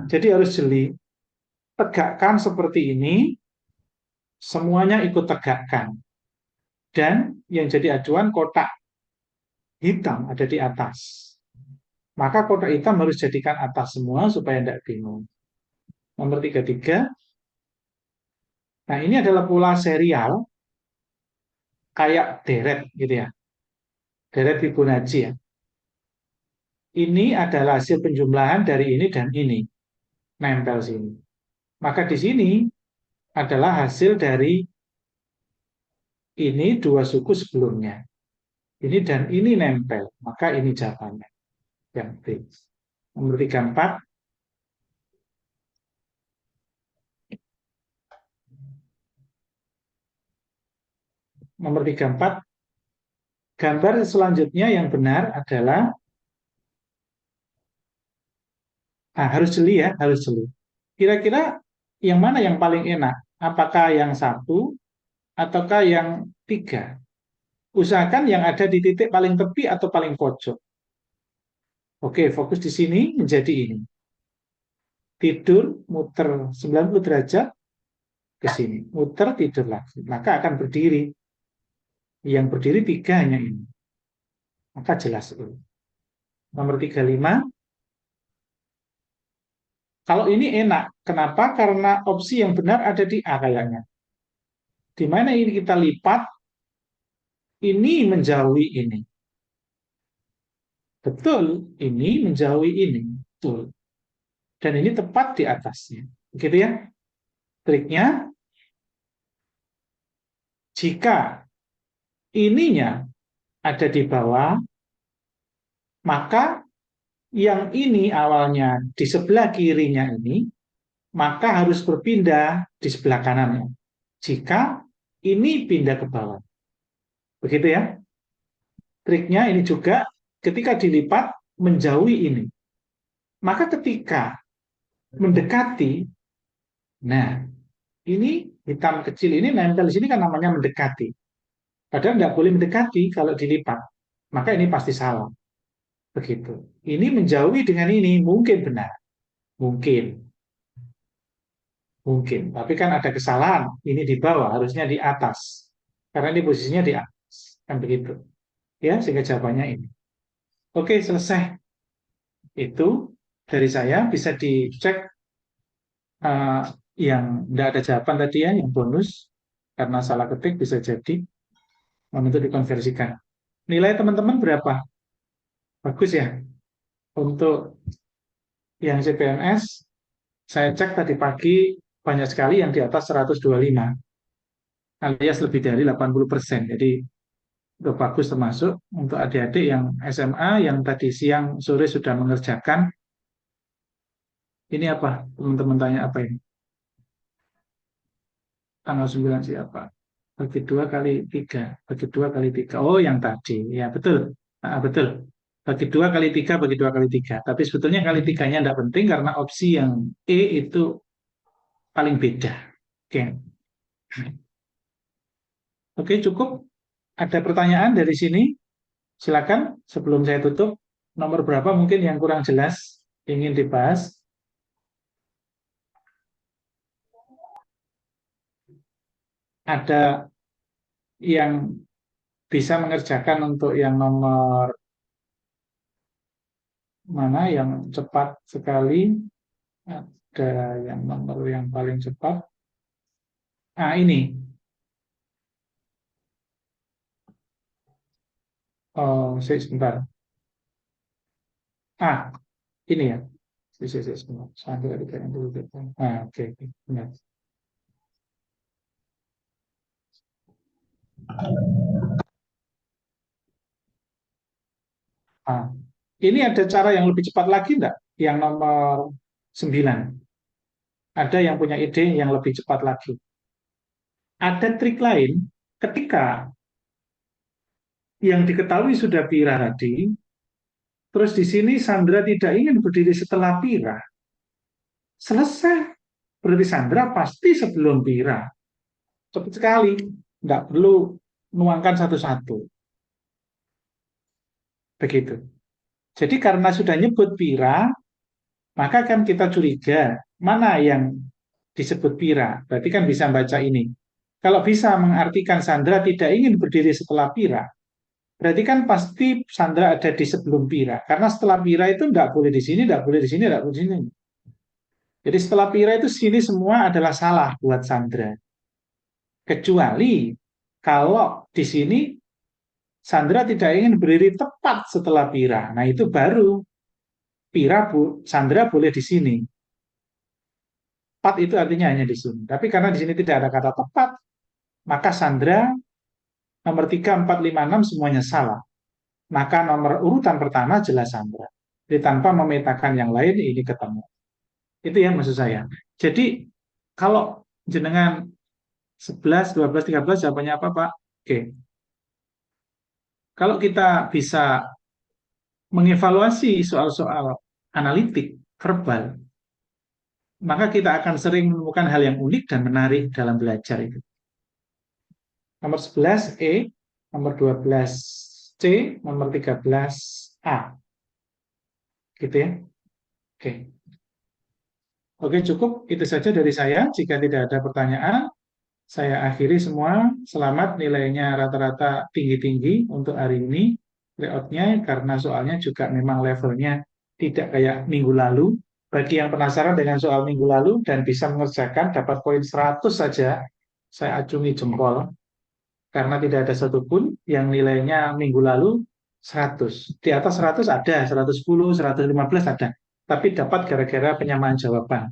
Jadi harus jeli. Tegakkan seperti ini, semuanya ikut tegakkan. Dan yang jadi acuan kotak hitam ada di atas. Maka kotak hitam harus jadikan atas semua supaya tidak bingung. Nomor 33. Nah, ini adalah pola serial kayak deret gitu ya. Deret Fibonacci ya. Ini adalah hasil penjumlahan dari ini dan ini. Nempel sini. Maka di sini adalah hasil dari ini dua suku sebelumnya. Ini dan ini nempel. Maka ini jawabannya. Yang B. Nomor 34. Nomor 34. Gambar selanjutnya yang benar adalah harus jeli ya, harus jeli. Kira-kira yang mana yang paling enak? Apakah yang 1 ataukah yang 3? Usahakan yang ada di titik paling tepi atau paling pojok. Oke, fokus di sini menjadi ini. Tidur, muter 90 derajat ke sini. Muter, tidur lagi. Maka akan berdiri. Yang berdiri 3 hanya ini. Maka jelas. Nomor 35. Kalau ini enak. Kenapa? Karena opsi yang benar ada di A kayaknya. Di mana ini kita lipat, ini menjauhi ini. Betul, ini menjauhi ini. Betul. Dan ini tepat di atasnya. Begitu ya? Triknya, jika ininya ada di bawah, maka yang ini awalnya di sebelah kirinya ini, maka harus berpindah di sebelah kanannya. Jika ini pindah ke bawah. Begitu ya? Triknya ini juga ketika dilipat menjauhi ini. Maka ketika mendekati, nah ini hitam kecil ini nempel di sini kan namanya mendekati. Padahal nggak boleh mendekati kalau dilipat. Maka ini pasti salah. Begitu. Ini menjauhi dengan ini mungkin benar. Mungkin. Mungkin. Tapi kan ada kesalahan. Ini di bawah, harusnya di atas. Karena ini posisinya di atas. Kan begitu. Ya, sehingga jawabannya ini. Oke, selesai. Itu dari saya bisa dicek yang tidak ada jawaban tadi ya, yang bonus. Karena salah ketik bisa jadi untuk dikonversikan. Nilai teman-teman berapa? Bagus ya. Untuk yang CPNS, saya cek tadi pagi banyak sekali yang di atas 125, alias lebih dari 80%. Jadi udah bagus termasuk untuk adik-adik yang SMA yang tadi siang sore sudah mengerjakan. Ini apa? Teman-teman tanya apa ini? Tanggal 9 siapa? Bagi 2 kali 3. Bagi 2 kali 3. Oh, yang tadi. Ya, betul. Betul. Bagi 2 kali 3, bagi 2 kali 3. Tapi sebetulnya kali 3-nya tidak penting karena opsi yang E itu paling beda. Oke. Oke, cukup. Ada pertanyaan dari sini? Silakan sebelum saya tutup. Nomor berapa mungkin yang kurang jelas ingin dibahas? Ada yang bisa mengerjakan untuk yang nomor mana yang cepat sekali? Ada yang nomor yang paling cepat. Ini. Oh, sebentar. Ini ya. Sebentar. Sampai ada yang dulu. Oke. Benar. Ini ada cara yang lebih cepat lagi enggak? Yang nomor 9. Ada yang punya ide yang lebih cepat lagi. Ada trik lain ketika yang diketahui sudah Pira tadi, terus di sini Sandra tidak ingin berdiri setelah Pira. Selesai. Berarti Sandra pasti sebelum Pira. Cepat sekali. Nggak perlu nuangkan satu-satu. Begitu. Jadi karena sudah nyebut Pira, maka kan kita curiga mana yang disebut Pira. Berarti kan bisa baca ini. Kalau bisa mengartikan Sandra tidak ingin berdiri setelah Pira, berarti kan pasti Sandra ada di sebelum Pira. Karena setelah Pira itu tidak boleh di sini, tidak boleh di sini, tidak boleh di sini. Jadi setelah Pira itu sini semua adalah salah buat Sandra. Kecuali kalau di sini Sandra tidak ingin berdiri tepat setelah Pira. Nah itu baru Sandra boleh di sini. Tepat itu artinya hanya di sini. Tapi karena di sini tidak ada kata tepat, maka Sandra nomor 3, 4, 5, 6 semuanya salah. Maka nomor urutan pertama jelas Sandra. Jadi tanpa memetakan yang lain ini ketemu. Itu yang maksud saya. Jadi kalau jenengan 11, 12, 13 jawabannya apa Pak? Oke. Kalau kita bisa mengevaluasi soal-soal analitik verbal, maka kita akan sering menemukan hal yang unik dan menarik dalam belajar itu. Nomor 11 E, nomor 12C, nomor 13A. Gitu ya. Oke. Oke, cukup. Itu saja dari saya. Jika tidak ada pertanyaan, saya akhiri semua. Selamat, nilainya rata-rata tinggi-tinggi untuk hari ini. Layoutnya, karena soalnya juga memang levelnya tidak kayak minggu lalu. Bagi yang penasaran dengan soal minggu lalu dan bisa mengerjakan, dapat poin 100 saja, saya acungi jempol. Karena tidak ada satupun yang nilainya minggu lalu 100. Di atas 100 ada, 110, 115 ada. Tapi dapat gara-gara penyamaan jawaban.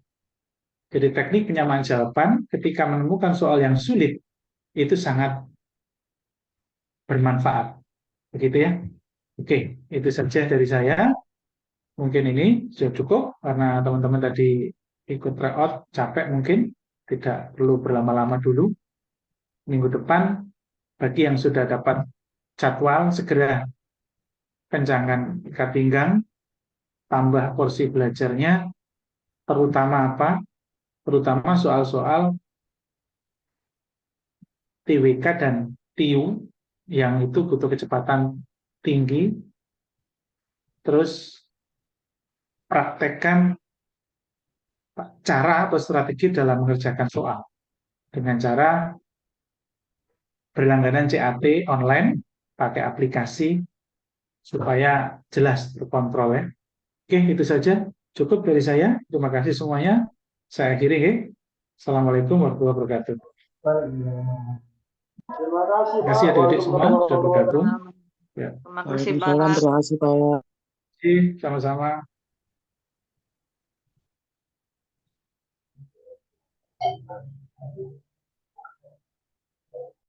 Jadi teknik penyamaan jawaban ketika menemukan soal yang sulit itu sangat bermanfaat. Begitu ya. Oke, itu saja dari saya. Mungkin ini sudah cukup karena teman-teman tadi ikut tryout capek mungkin. Tidak perlu berlama-lama dulu. Minggu depan bagi yang sudah dapat jadwal segera kencangkan ikat pinggang, tambah porsi belajarnya, terutama apa? Terutama soal-soal TWK dan TIU yang itu butuh kecepatan tinggi, terus praktekkan cara atau strategi dalam mengerjakan soal dengan cara berlangganan CAT online, pakai aplikasi supaya jelas terkontrol ya. Oke, itu saja. Cukup dari saya. Terima kasih semuanya. Saya akhiri. Ya. Assalamualaikum warahmatullahi wabarakatuh. Terima kasih Terima Pak. kasih adik-adik semua Waalaikumsalam sudah bergabung. Ya. Terima kasih, Waalaikumsalam, Pak. terima kasih Pak. Terima kasih, sama-sama.